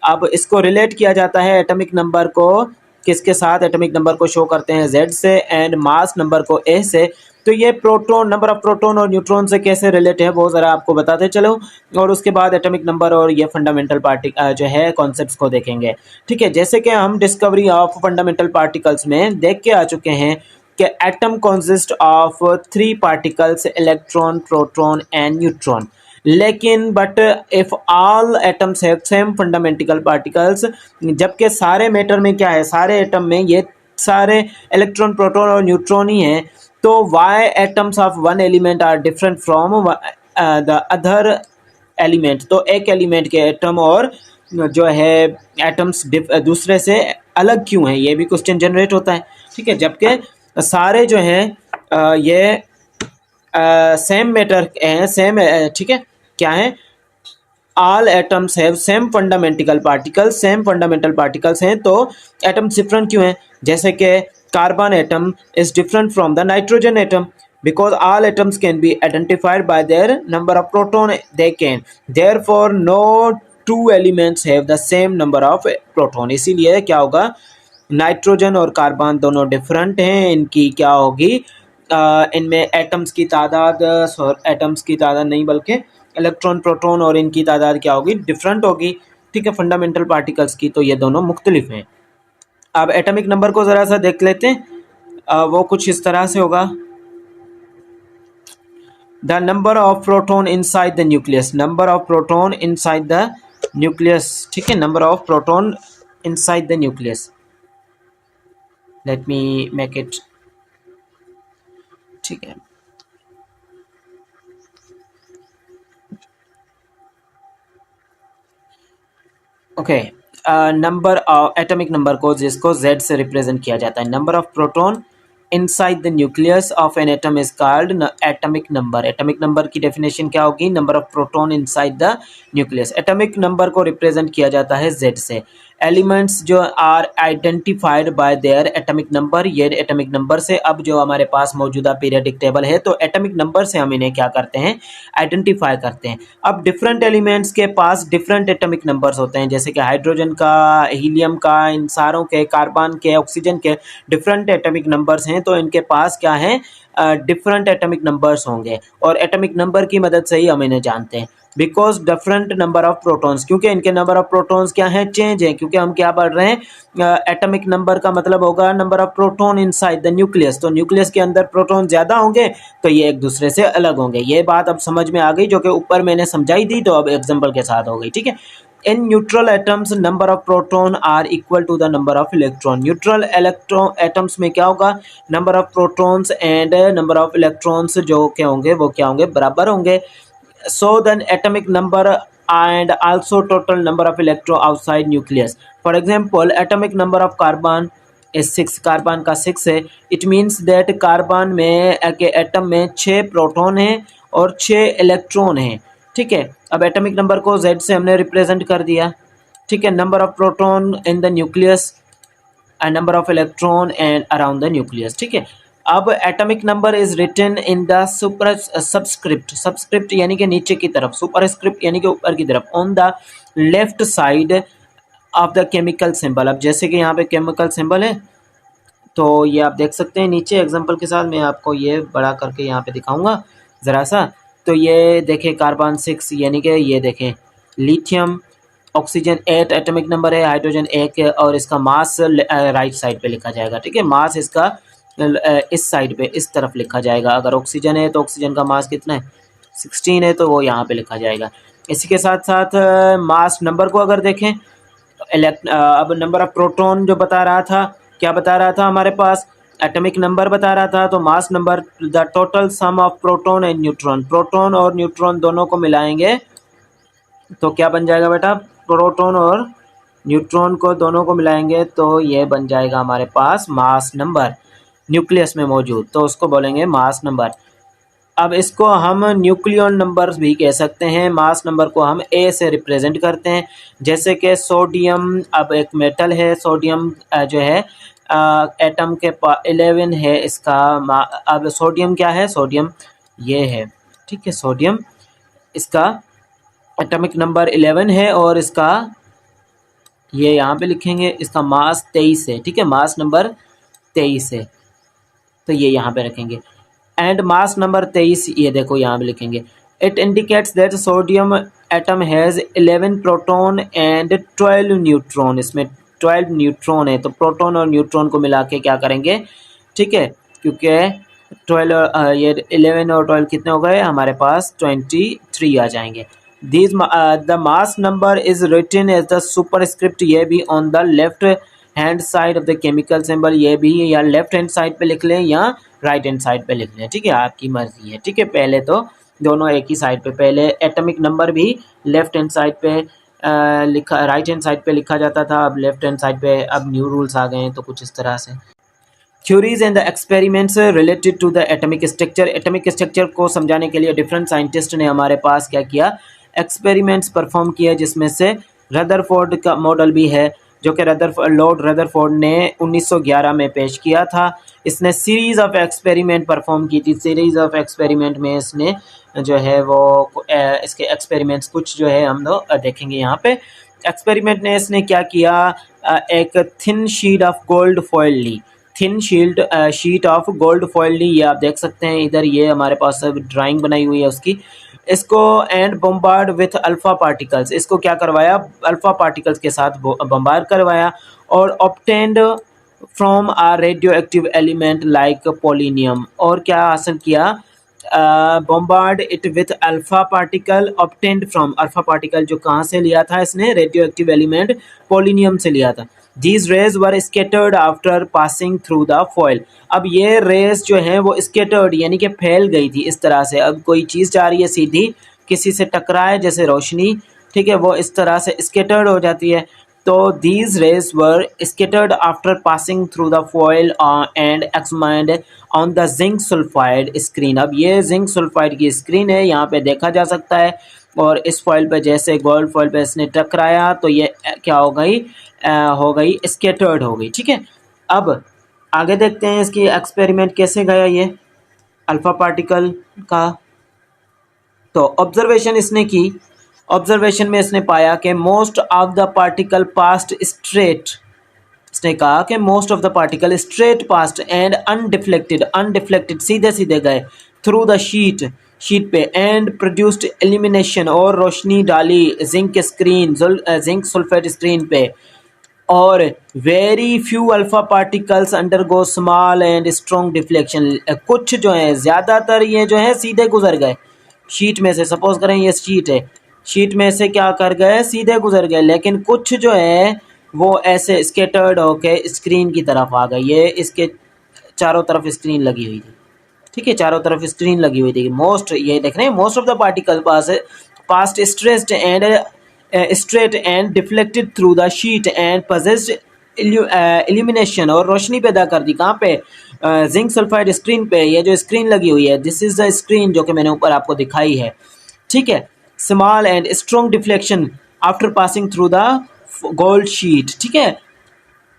अब इसको रिलेट किया जाता है एटॉमिक नंबर को किसके साथ, एटॉमिक नंबर को शो करते हैं Z से, एंड मास नंबर को A से। तो ये प्रोटॉन, नंबर ऑफ प्रोटॉन और न्यूट्रॉन से कैसे रिलेट है वो ज़रा आपको बताते चलो, और उसके बाद एटॉमिक नंबर और ये फंडामेंटल पार्टिकल जो है कॉन्सेप्ट्स को देखेंगे, ठीक है। जैसे कि हम डिस्कवरी ऑफ फंडामेंटल पार्टिकल्स में देख के आ चुके हैं कि atom consist of 3 particles, electron, proton and neutron, लेकिन but if all atoms have same fundamental particles, जबकि सारे मैटर में क्या है, सारे एटम में ये सारे इलेक्ट्रॉन, प्रोटॉन और न्यूट्रॉन ही हैं, तो why atoms of one element are different from the other element, तो एक एलिमेंट के एटम और जो है एटम्स दूसरे से अलग क्यों हैं, ये भी क्वेश्चन जनरेट होता है। ठीक है, जबकि सारे जो हैं ये सेम मैटर हैं, सेम, ठीक है, क्या है, all atoms have same fundamental particles, same fundamental particles हैं, तो एटम्स डिफरेंट क्यों हैं? जैसे कि carbon atom is different from the nitrogen atom because all atoms can be identified by their number of proton they can, therefore no two elements have the same number of proton। इसीलिए क्या होगा, नाइट्रोजन और कार्बन दोनों डिफरेंट हैं, इनकी क्या होगी, इनमें एटम्स की तादाद, एटम्स की तादाद नहीं बल्कि इलेक्ट्रॉन प्रोटॉन और इनकी तादाद क्या होगी, डिफरेंट होगी। ठीक है, फंडामेंटल पार्टिकल्स की, तो ये दोनों मुख्तलिफ हैं। अब एटॉमिक नंबर को ज़रा सा देख लेते हैं, वो कुछ इस तरह से होगा, the number of proton inside the nucleus, number of proton inside the nucleus। ठीक है, number of proton inside the nucleus, let me make it, ठीक है, ओके। नंबर एटॉमिक नंबर को जिसको Z से रिप्रेजेंट किया जाता है, number of proton inside the nucleus of an atom is called atomic number. Atomic number की डेफिनेशन क्या होगी, number of proton inside the nucleus. Atomic number को रिप्रेजेंट किया जाता है Z से। एलिमेंट्स जो are identified by their atomic number, ये एटॉमिक नंबर से, अब जो हमारे पास मौजूदा पीरियडिक टेबल है तो एटॉमिक नंबर से हम इन्हें क्या करते हैं, आइडेंटिफाई करते हैं। अब डिफरेंट एलिमेंट्स के पास डिफरेंट एटॉमिक नंबर्स होते हैं, जैसे कि हाइड्रोजन का, हीलियम का, इन सारों के, कार्बन के, ऑक्सीजन के डिफरेंट एटॉमिक नंबर्स हैं, तो इनके पास क्या है, डिफरेंट एटॉमिक नंबर्स होंगे, और एटॉमिक नंबर की मदद से ही हम इन्हें जानते हैं। Because different number of protons, क्योंकि इनके नंबर ऑफ प्रोटॉन्स क्या है, चेंज है, क्योंकि हम क्या पढ़ रहे हैं, एटॉमिक नंबर का मतलब होगा number of proton inside the nucleus, तो न्यूक्लियस के अंदर प्रोटॉन ज़्यादा होंगे तो ये एक दूसरे से अलग होंगे। ये बात अब समझ में आ गई, जो कि ऊपर मैंने समझाई थी, तो अब एग्जाम्पल के साथ हो गई। ठीक है, in neutral atoms number of proton are equal to the number of electron. Neutral electron atoms में क्या होगा, number of protons and number of electrons जो क्या होंगे, वो क्या होंगे, बराबर होंगे। So then atomic number and also total number of electron outside nucleus. For example, atomic number of carbon is 6, carbon का 6 है। It means that कार्बन में के एटम में 6 प्रोटॉन हैं और 6 इलेक्ट्रॉन हैं। ठीक है, अब एटॉमिक नंबर को Z से हमने रिप्रेजेंट कर दिया। ठीक है, number of proton in the nucleus and number of electron and around the nucleus. ठीक है, अब atomic number is written in the super subscript, subscript यानी कि नीचे की तरफ, सुपर स्क्रिप्ट यानी कि ऊपर की तरफ, on the left side of the chemical symbol. अब जैसे कि यहाँ पे केमिकल सिंबल है, तो ये आप देख सकते हैं नीचे, एग्जांपल के साथ मैं आपको ये बड़ा करके यहाँ पे दिखाऊंगा ज़रा सा। तो ये देखें कार्बन 6 यानी कि ये देखें लिथियम, ऑक्सीजन 8 एटॉमिक नंबर है, हाइड्रोजन 1 है, और इसका मास राइट साइड पे लिखा जाएगा। ठीक है, मास इसका इस साइड पे इस तरफ लिखा जाएगा। अगर ऑक्सीजन है तो ऑक्सीजन का मास कितना है, 16 है, तो वो यहाँ पे लिखा जाएगा। इसी के साथ साथ मास नंबर को अगर देखें, अब नंबर ऑफ प्रोटॉन जो बता रहा था, क्या बता रहा था, हमारे पास एटॉमिक नंबर बता रहा था, तो mass number the total sum of proton and neutron, proton और न्यूट्रॉन दोनों को मिलाएंगे तो क्या बन जाएगा बेटा, प्रोटॉन और न्यूट्रॉन को दोनों को मिलाएंगे तो ये बन जाएगा हमारे पास मास नंबर, न्यूक्लियस में मौजूद, तो उसको बोलेंगे मास नंबर। अब इसको हम न्यूक्लियन नंबर्स भी कह सकते हैं। मास नंबर को हम ए से रिप्रेजेंट करते हैं, जैसे कि सोडियम, अब एक मेटल है सोडियम, जो है एटम के 11 है इसका। अब सोडियम क्या है, सोडियम ये है। ठीक है, सोडियम इसका एटॉमिक नंबर 11 है और इसका ये यहाँ पे लिखेंगे, इसका मास 23 है। ठीक है, मास नंबर 23 है, तो ये यहाँ पे रखेंगे। एंड मास नंबर 23 ये देखो यहाँ पे लिखेंगे। It indicates that sodium atom has 11 proton and 12 neutron. इसमें 12 न्यूट्रॉन है, तो प्रोटॉन और न्यूट्रॉन को मिला के क्या करेंगे, ठीक है, क्योंकि 12 ये 11 और 12 कितने हो गए हमारे पास, 23 आ जाएंगे। These the mass number is written as the superscript, ये भी on the left hand side of the chemical symbol, ये भी या लेफ्ट हैंड साइड पे लिख लें या राइट हैंड साइड पे लिख लें। ठीक है, आपकी मर्जी है। ठीक है, पहले तो दोनों एक ही साइड पे, पहले एटॉमिक नंबर भी लेफ्ट हैंड साइड पे लिखा, राइट हैंड साइड पे लिखा जाता था, अब लेफ्ट हैंड साइड पे अब न्यू रूल्स आ गए हैं, तो कुछ इस तरह से। Theories and the experiments related to the atomic structure, atomic structure को समझाने के लिए डिफरेंट साइंटिस्ट ने हमारे पास क्या किया, एक्सपेरिमेंट्स परफॉर्म किए, जिसमें से रदरफोर्ड का मॉडल भी है, जो कि लॉर्ड रदरफोर्ड ने 1911 में पेश किया था। इसने सीरीज ऑफ एक्सपेरिमेंट परफॉर्म की थी, सीरीज ऑफ एक्सपेरिमेंट में इसने जो है वो इसके एक्सपेरिमेंट्स कुछ जो है हम लोग देखेंगे यहाँ पे। एक्सपेरिमेंट ने इसने क्या किया, एक thin sheet of gold foil ली, thin sheet of gold foil ली, ये आप देख सकते हैं इधर, ये हमारे पास ड्राइंग बनाई हुई है उसकी। इसको and bombard with alpha particles, इसको क्या करवाया, अल्फा पार्टिकल्स के साथ बम्बार्ड करवाया, और obtained from a radio active element like polonium, और क्या हासिल किया, bombard it with alpha particle, obtained from, alpha particle जो कहाँ से लिया था इसने, रेडियो एक्टिव एलिमेंट पोलिनियम से लिया था। These rays were scattered after passing through the foil, अब ये रेस जो हैं वो स्केटर्ड यानी कि फैल गई थी इस तरह से, अब कोई चीज़ जा रही है सीधी, किसी से टकराए जैसे रोशनी, ठीक है, वो इस तरह से स्केटर्ड हो जाती है। तो these rays were scattered after passing through the foil and examined on the zinc sulfide screen, अब ये जिंक सल्फाइड की स्क्रीन है, यहाँ पे देखा जा सकता है, और इस फॉइल पे जैसे गोल्ड फॉइल पे इसने टकराया तो ये क्या हो गई स्केटर्ड हो गई, ठीक है। अब आगे देखते हैं इसकी एक्सपेरिमेंट कैसे गया ये अल्फा पार्टिकल का। तो ऑब्जर्वेशन इसने की, ऑब्जर्वेशन में इसने पाया कि most of the particle past straight, इसने कहा कि most of the particle straight past and undeflected सीधे सीधे गए थ्रू द शीट पे, एंड प्रोड्यूस्ड एलिमिनेशन, और रोशनी डाली जिंक सल्फेट स्क्रीन पे, और very few alpha particles undergo small and strong deflection, कुछ जो है ज़्यादातर ये जो है सीधे गुजर गए शीट में से, सपोज करें ये शीट है, शीट में से क्या कर गए, सीधे गुजर गए, लेकिन कुछ जो है वो ऐसे स्केटर्ड होके स्क्रीन की तरफ आ गए, ये इसके चारों तरफ स्क्रीन लगी हुई थी, ठीक है, चारों तरफ स्क्रीन लगी हुई थी। मोस्ट, ये देख रहे हैं, most of the particle past straight and deflected through the sheet and possessed illumination, और रोशनी पैदा कर दी कहाँ पे, जिंक सल्फाइड स्क्रीन पे, ये जो स्क्रीन लगी हुई है, दिस इज द स्क्रीन जो कि मैंने ऊपर आपको दिखाई है, ठीक है। Small and strong deflection after passing through the gold sheet, ठीक है।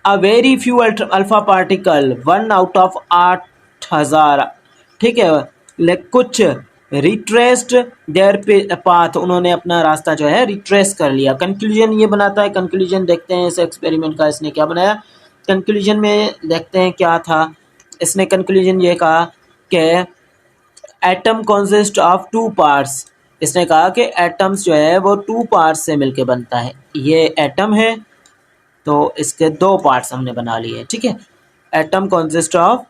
A very few alpha particle 1 out of 8000, ठीक है, कुछ रिट्रेस्ड देयर पाथ, उन्होंने अपना रास्ता जो है रिट्रेस कर लिया। कंक्लूजन ये बनाता है, कंक्लूजन देखते हैं इस एक्सपेरिमेंट का, इसने क्या बनाया, कंक्लूजन में देखते हैं क्या था। इसने कंक्लूजन ये कहा कि एटम कंसिस्ट ऑफ 2 पार्ट्स, इसने कहा कि एटम्स जो है वो 2 पार्ट्स से मिलके बनता है, ये एटम है तो इसके 2 पार्ट्स हमने बना लिए, ठीक है। एटम कंसिस्ट ऑफ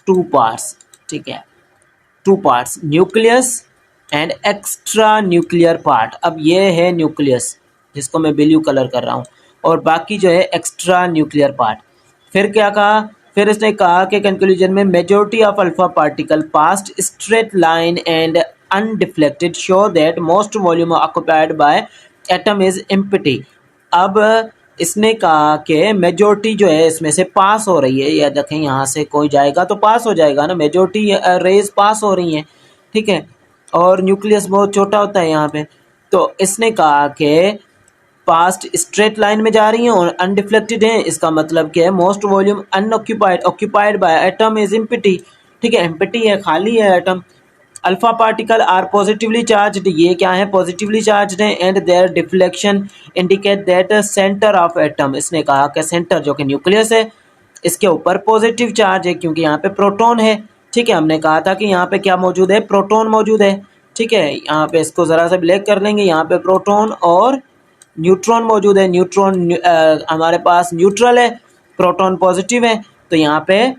2 पार्ट्स, ठीक है, 2 parts, nucleus and extra nuclear part, अब ये है न्यूक्लियस जिसको मैं ब्लू कलर कर रहा हूँ, और बाकी जो है एक्स्ट्रा न्यूक्लियर पार्ट। फिर क्या कहा, फिर इसने कहा कि कंक्लूजन में majority of alpha particle past straight line and undeflected show that most volume occupied by atom is empty, अब इसने कहा कि मेजॉरिटी जो है इसमें से पास हो रही है, या देखें यहाँ से कोई जाएगा तो पास हो जाएगा ना, मेजॉरिटी रेज पास हो रही हैं, ठीक है, और न्यूक्लियस बहुत छोटा होता है यहाँ पे, तो इसने कहा कि पास्ट स्ट्रेट लाइन में जा रही हैं और अनडिफ्लेक्टेड हैं, इसका मतलब क्या है, most volume occupied by atom is empty, ठीक है, एम्प्टी है, खाली है atom. Alpha particle are positively charged, ये क्या है, पॉजिटिवली चार्ज्ड है, and their deflection indicate that centre of atom, इसने कहा कि सेंटर जो कि न्यूक्लियस है इसके ऊपर पॉजिटिव चार्ज है क्योंकि यहाँ पे प्रोटॉन है, ठीक है, हमने कहा था कि यहाँ पे क्या मौजूद है, प्रोटॉन मौजूद है, ठीक है, यहाँ पे इसको ज़रा सा ब्लैक कर लेंगे, यहाँ पे प्रोटॉन और न्यूट्रॉन मौजूद है, न्यूट्रॉन हमारे पास न्यूट्रल है, प्रोटॉन पॉजिटिव है, तो यहाँ पे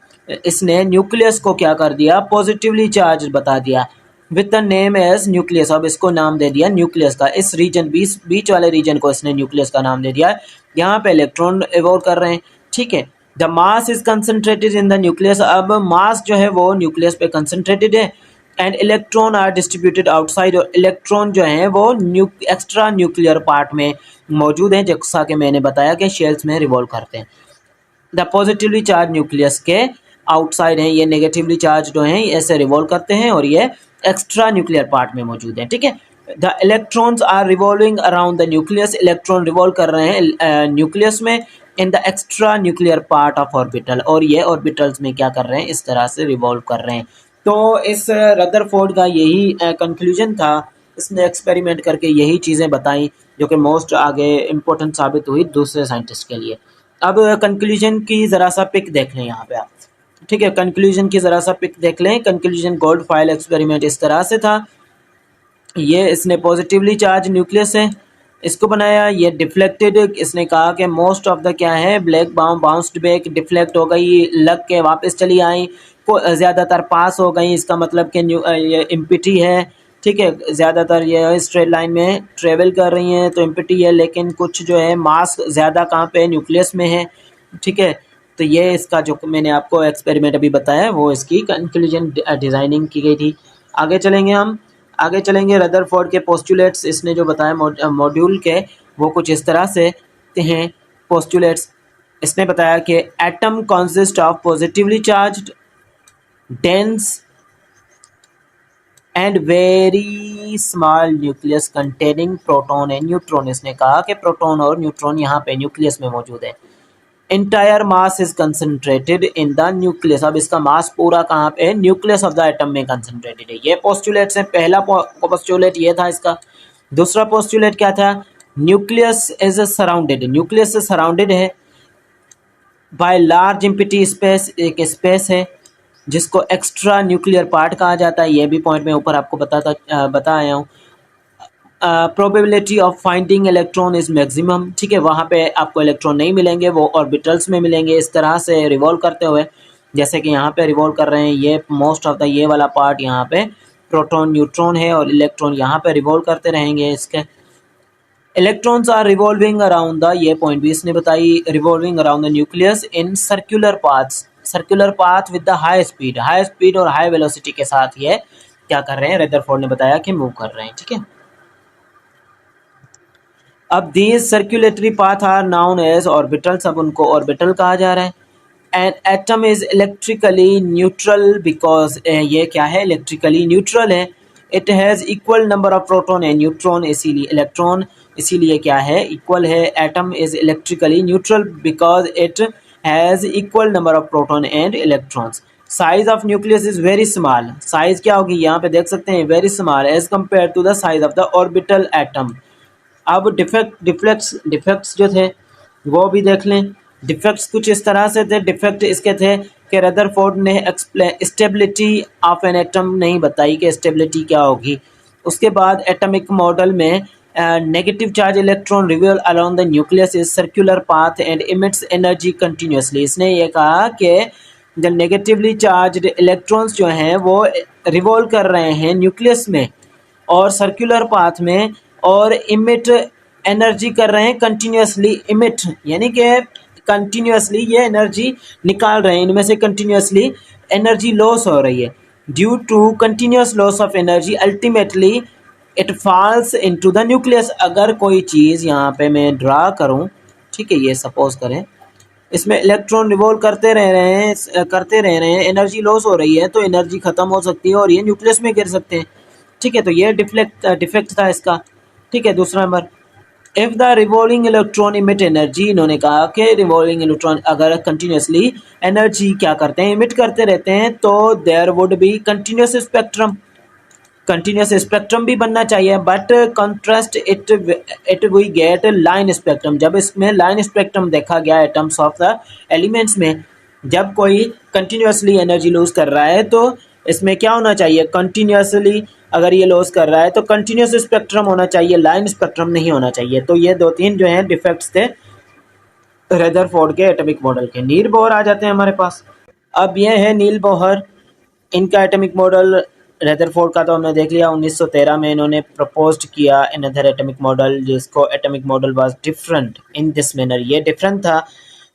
इसने न्यूक्लियस को क्या कर दिया, पॉजिटिवली चार्ज बता दिया with the name as nucleus, अब इसको नाम दे दिया न्यूक्लियस का, इस रीजन बीच वाले रीजन को इसने न्यूक्लियस का नाम दे दिया। यहाँ पे इलेक्ट्रॉन इवॉल्व कर रहे हैं, ठीक है। The mass is concentrated in the nucleus, अब मास जो है वो न्यूक्लियस पे कंसनट्रेटेड है, and electron are distributed outside, और इलेक्ट्रॉन जो हैं वो एक्स्ट्रा न्यूक्लियर पार्ट में मौजूद हैं, जैसा कि मैंने बताया कि शेल्स में रिवॉल्व करते हैं। द पॉजिटिवली चार्ज न्यूक्लियस के आउटसाइड हैं, ये नेगेटिवली चार्ज जो हैं ऐसे रिवॉल्व करते हैं और ये एक्स्ट्रा न्यूक्लियर पार्ट में मौजूद हैं, ठीक है। The electrons are revolving around the nucleus, electron revolve कर रहे हैं न्यूक्लियस में in the extra nuclear part of orbital, और ये ऑर्बिटल्स में क्या कर रहे हैं, इस तरह से रिवॉल्व कर रहे हैं। तो इस रदरफोर्ड का यही कंक्लूजन था, इसने एक्सपेरिमेंट करके यही चीज़ें बताई जो कि मोस्ट आगे इम्पोर्टेंट साबित हुई दूसरे साइंटिस्ट के लिए। अब कंक्लूजन की ज़रा सा पिक देख लें यहाँ पे आप, ठीक है। कंक्लूजन की ज़रा सा पिक देख लें। कंक्लूजन गोल्ड फाइल एक्सपेरिमेंट इस तरह से था, ये इसने पॉजिटिवली चार्ज न्यूक्लियस है इसको बनाया, ये डिफ्लेक्टेड, इसने कहा कि मोस्ट ऑफ द क्या है ब्लैक बाउंस्ड बैक, डिफ्लेक्ट हो गई, लग के वापस चली आई, को ज़्यादातर पास हो गई, इसका मतलब कि ये इम्पिटी है, ठीक है। ज़्यादातर ये स्ट्रेट लाइन में ट्रेवल कर रही हैं तो इम्पिटी है, लेकिन कुछ जो है मास ज़्यादा कहाँ पे न्यूक्लियस में है, ठीक है। तो ये इसका जो मैंने आपको एक्सपेरिमेंट अभी बताया वो इसकी कंक्लूजन डिज़ाइनिंग की गई थी। आगे चलेंगे हम, आगे चलेंगे रदरफोर्ड के पोस्टुलेट्स, इसने जो बताया मॉड्यूल के वो कुछ इस तरह से हैं पोस्टुलेट्स। इसने बताया कि atom consist of positively charged dense and very small nucleus containing proton and neutron. इसने कहा कि प्रोटॉन और न्यूट्रॉन यहाँ पे न्यूक्लियस में मौजूद है। Entire mass is concentrated in the nucleus, अब इसका मास पूरा कहाँ पे है, न्यूक्लियस ऑफ द एटम में कंसंट्रेटेड है। ये पोस्टुलेट से पहला पोस्टुलेट ये था इसका। दूसरा पोस्टुलेट क्या था, न्यूक्लियस इज सराउंडेड, न्यूक्लियस से सराउंडेड है बाय लार्ज एम्प्टी स्पेस, एक स्पेस है जिसको एक्स्ट्रा न्यूक्लियर पार्ट कहा जाता है। ये भी पॉइंट मैं ऊपर आपको बता आया हूँ। Probability of finding electron is maximum, ठीक है, वहाँ पे आपको इलेक्ट्रॉन नहीं मिलेंगे, वो ऑर्बिटल्स में मिलेंगे इस तरह से रिवॉल्व करते हुए, जैसे कि यहाँ पे रिवॉल्व कर रहे हैं। ये मोस्ट ऑफ द ये वाला पार्ट यहाँ पे प्रोटॉन न्यूट्रॉन है और इलेक्ट्रॉन यहाँ पे रिवॉल्व करते रहेंगे इसके। Electrons are revolving around the, ये पॉइंट भी इसने बताई, revolving around the nucleus in circular paths, circular path with the high speed और हाई वेलोसिटी के साथ ये क्या कर रहे हैं, रदरफोर्ड ने बताया कि मूव कर रहे हैं, ठीक है। अब these circulatory path are known as orbitals, अब उनको ऑर्बिटल कहा जा रहा है। And atom is electrically neutral because, ये क्या है, इलेक्ट्रिकली न्यूट्रल है। It has equal number of proton and neutron, इसीलिए इलेक्ट्रॉन इसीलिए क्या है, इक्वल है। Atom is electrically neutral because it has equal number of proton and electrons. Size of nucleus is very small, size क्या होगी यहाँ पे देख सकते हैं, very small as compare to the size of the orbital atom. अब डिफेक्ट्स जो थे वो भी देख लें। डिफेक्ट्स कुछ इस तरह से थे, डिफेक्ट इसके थे कि रदरफोर्ड ने स्टेबिलिटी ऑफ एन एटम नहीं बताई कि स्टेबिलिटी क्या होगी। उसके बाद एटॉमिक मॉडल में negative charge electron revolve around the nucleus is circular path and emits energy continuously. इसने ये कहा कि द नेगेटिवली चार्ज इलेक्ट्रॉन्स जो हैं वो रिवॉल्व कर रहे हैं न्यूक्लियस में और सर्कुलर पाथ में, और इमिट एनर्जी कर रहे हैं कंटिन्यूसली, इमिट यानी कि कंटिन्यूसली ये एनर्जी निकाल रहे हैं, इनमें से कंटिन्यूसली एनर्जी लॉस हो रही है। Due to continuous loss of energy ultimately it falls into the nucleus. अगर कोई चीज़ यहाँ पे मैं ड्रा करूँ, ठीक है, ये सपोज करें इसमें इलेक्ट्रॉन रिवॉल्व करते रह रहे हैं, एनर्जी लॉस हो रही है तो एनर्जी ख़त्म हो सकती है और ये न्यूक्लियस में गिर सकते हैं, ठीक है। तो ये डिफेक्ट था इसका, ठीक है। दूसरा number, if the revolving electron emit energy, इन्होंने कहा कि रिवॉल्विंग इलेक्ट्रॉन अगर कंटिन्यूसली एनर्जी क्या करते हैं, इमिट करते रहते हैं, तो there would be continuous spectrum, continuous spectrum भी बनना चाहिए। But contrast it we get line spectrum, जब इसमें लाइन स्पेक्ट्रम देखा गया एटम्स ऑफ द एलिमेंट्स में, जब कोई कंटिन्यूसली एनर्जी लूज कर रहा है तो इसमें क्या होना चाहिए, कंटिन्यूसली अगर ये लॉस कर रहा है तो कंटिन्यूस स्पेक्ट्रम होना चाहिए, लाइन स्पेक्ट्रम नहीं होना चाहिए। तो ये दो तीन जो हैं डिफेक्ट्स थे रदरफोर्ड के एटॉमिक मॉडल के। नील बोहर आ जाते हैं हमारे पास। अब ये है नील बोहर, इनका एटॉमिक मॉडल रदरफोर्ड का तो हमने देख लिया, 1913 में इन्होंने प्रपोज्ड किया अनदर एटॉमिक मॉडल, जिसको atomic model was different in this manner, ये डिफरेंट था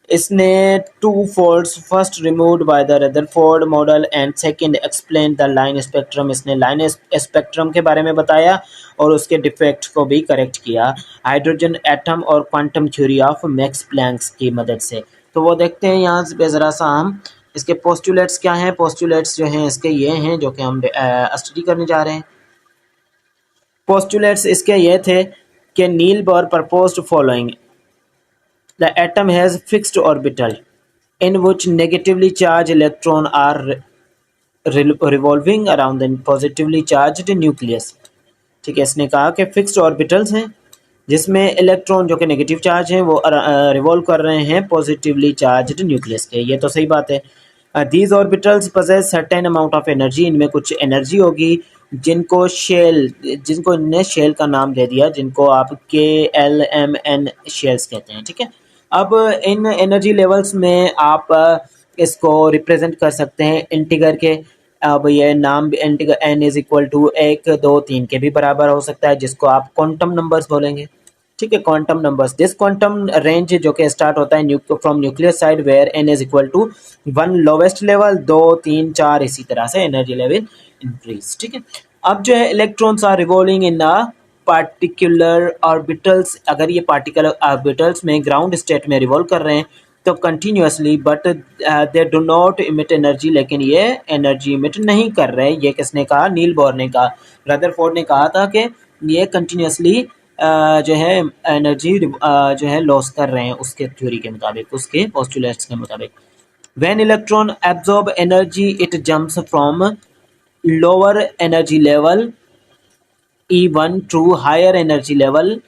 इसने two folds first removed by the Rutherford model and second explain the line spectrum. इसने लाइन स्पेक्ट्रम के बारे में बताया और उसके डिफेक्ट को भी करेक्ट किया हाइड्रोजन एटम और quantum theory of Max Planck's की मदद से। तो वो देखते हैं यहाँ पे ज़रा सा हम इसके पोस्टुलेट्स क्या हैं। पोस्टुलेट्स जो हैं इसके ये हैं जो कि हम स्टडी करने जा रहे हैं। पोस्टुलेट्स इसके ये थे कि Niels Bohr proposed following the atom has fixed orbital in which negatively charged electrons are revolving around the positively charged nucleus। ठीक है, इसने कहा कि फिक्स्ड ऑर्बिटल्स हैं जिसमें इलेक्ट्रॉन जो कि नेगेटिव चार्ज हैं वो रिवॉल्व कर रहे हैं पॉजिटिवली चार्ज्ड न्यूक्लियस के। ये तो सही बात है। These orbitals possess certain amount of energy, इनमें कुछ एनर्जी होगी जिनको इनने शेल का नाम दे दिया, जिनको आप KLMN शेल्स कहते हैं। ठीक है, अब इन एनर्जी लेवल्स में आप इसको रिप्रेजेंट कर सकते हैं इंटीगर के। अब ये नाम भी integer n is equal to 1 2 3 के भी बराबर हो सकता है, जिसको आप क्वांटम नंबर्स बोलेंगे। ठीक है, quantum numbers, this quantum range जो कि स्टार्ट होता है from nucleus side where n is equal to 1 lowest level, 2 3 4 इसी तरह से एनर्जी लेवल इंक्रीज। ठीक है, अब जो है electrons are revolving in a particular orbitals. अगर ये पार्टिकुलर ऑर्बिटल्स में ग्राउंड स्टेट में रिवॉल्व कर रहे हैं तो continuously, but they do not emit energy, लेकिन ये एनर्जी इमिट नहीं कर रहे। ये किसने कहा? नील बोर ने कहा। रदरफोर्ड ने कहा था कि ये कंटिन्यूसली जो है एनर्जी जो है लॉस कर रहे हैं उसके थ्योरी के मुताबिक, उसके पोस्टुलेट्स के मुताबिक। When electron absorb energy it jumps from lower energy level E1 to higher energy level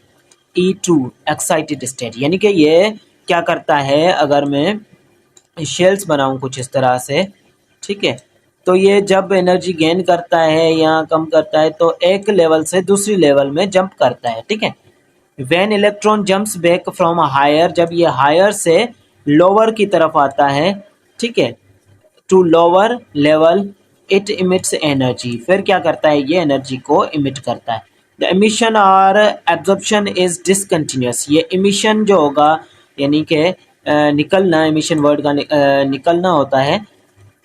E2 excited state. यानी कि ये क्या करता है, अगर मैं शेल्स बनाऊं कुछ इस तरह से, ठीक है, तो ये जब एनर्जी गेन करता है या कम करता है तो एक लेवल से दूसरी लेवल में जंप करता है। ठीक है, when electron jumps back from higher, जब ये हायर से लोअर की तरफ आता है, ठीक है, to lower level it emits energy, फिर क्या करता है, ये एनर्जी को इमिट करता है। द इमिशन और एब्जॉर्प्शन इज डिसकंटिन्यूस। ये इमिशन जो होगा यानी कि निकलना, इमिशन वर्ड का निकलना होता है,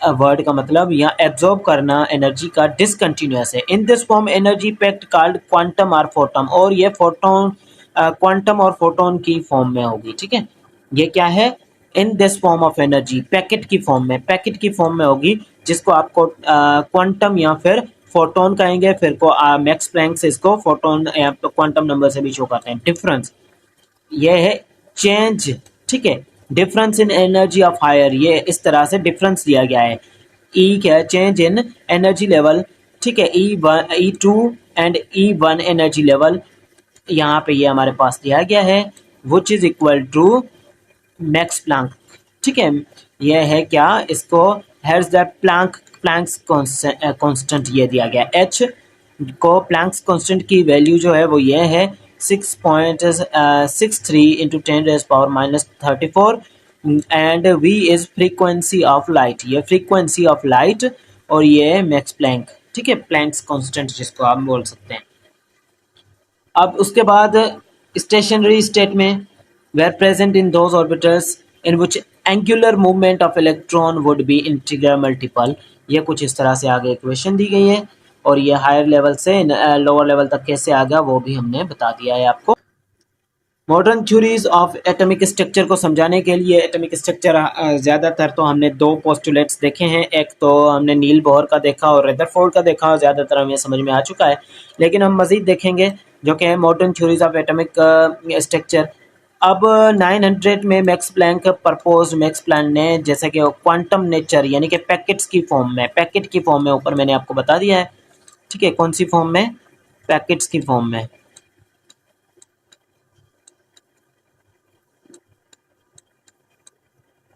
वर्ड का मतलब यहाँ एब्जॉर्ब करना एनर्जी का डिसकंटिन्यूस है। In this form energy packed called quantum और फोटोन, और ये फोटोन क्वांटम और फोटोन की फॉर्म में होगी। ठीक है, ये क्या है, in this form of energy, packet की फॉर्म में, पैकेट की फॉर्म में होगी, जिसको आपको क्वांटम या फिर फोटोन कहेंगे। फिर को मैक्स प्लैंक से इसको फोटोन या क्वांटम नंबर से भी शो करते हैं। डिफरेंस ये है चेंज, ठीक है, difference in energy of higher, ये इस तरह से डिफरेंस दिया गया है। ई क्या है, चेंज इन एनर्जी लेवल, ठीक है, E1 E2 and E1 energy level, यहाँ पे ये हमारे पास दिया गया है, which is equal to Max Planck. ठीक है, ये है क्या, इसको हैज द प्लैंक्स कांस्टेंट ये दिया गया। एच को प्लैंक्स कांस्टेंट की वैल्यू जो है वो ये है 6.63 into 10⁻⁻34 and v is frequency of light, ये फ्रीक्वेंसी ऑफ लाइट और ये मैक्स प्लैंक, ठीक है, प्लैंक्स कांस्टेंट जिसको आप बोल सकते हैं। अब उसके बाद स्टेशनरी स्टेट में were present in those orbitals in which angular movement of electron would be integer multiple। ये कुछ इस तरह से आगे इक्वेशन दी गई है, और ये हायर लेवल से लोअर लेवल तक कैसे आ गया वो भी हमने बता दिया है आपको। Modern theories of atomic structure को समझाने के लिए, एटॉमिक स्ट्रक्चर ज़्यादातर तो हमने दो पोस्टुलेट्स देखे हैं, एक तो हमने नील बोहर का देखा और रदरफोर्ड का देखा, और ज़्यादातर हमें समझ में आ चुका है, लेकिन हम मज़ीद देखेंगे जो कि है modern theories of atomic structure. अब 900 में Max Planck propose, Max Planck ने जैसे कि क्वांटम नेचर यानी कि पैकेट्स की फॉर्म में, पैकेट की फॉर्म में ऊपर मैंने आपको बता दिया है, ठीक है, कौन सी फॉर्म में, पैकेट्स की फॉर्म में।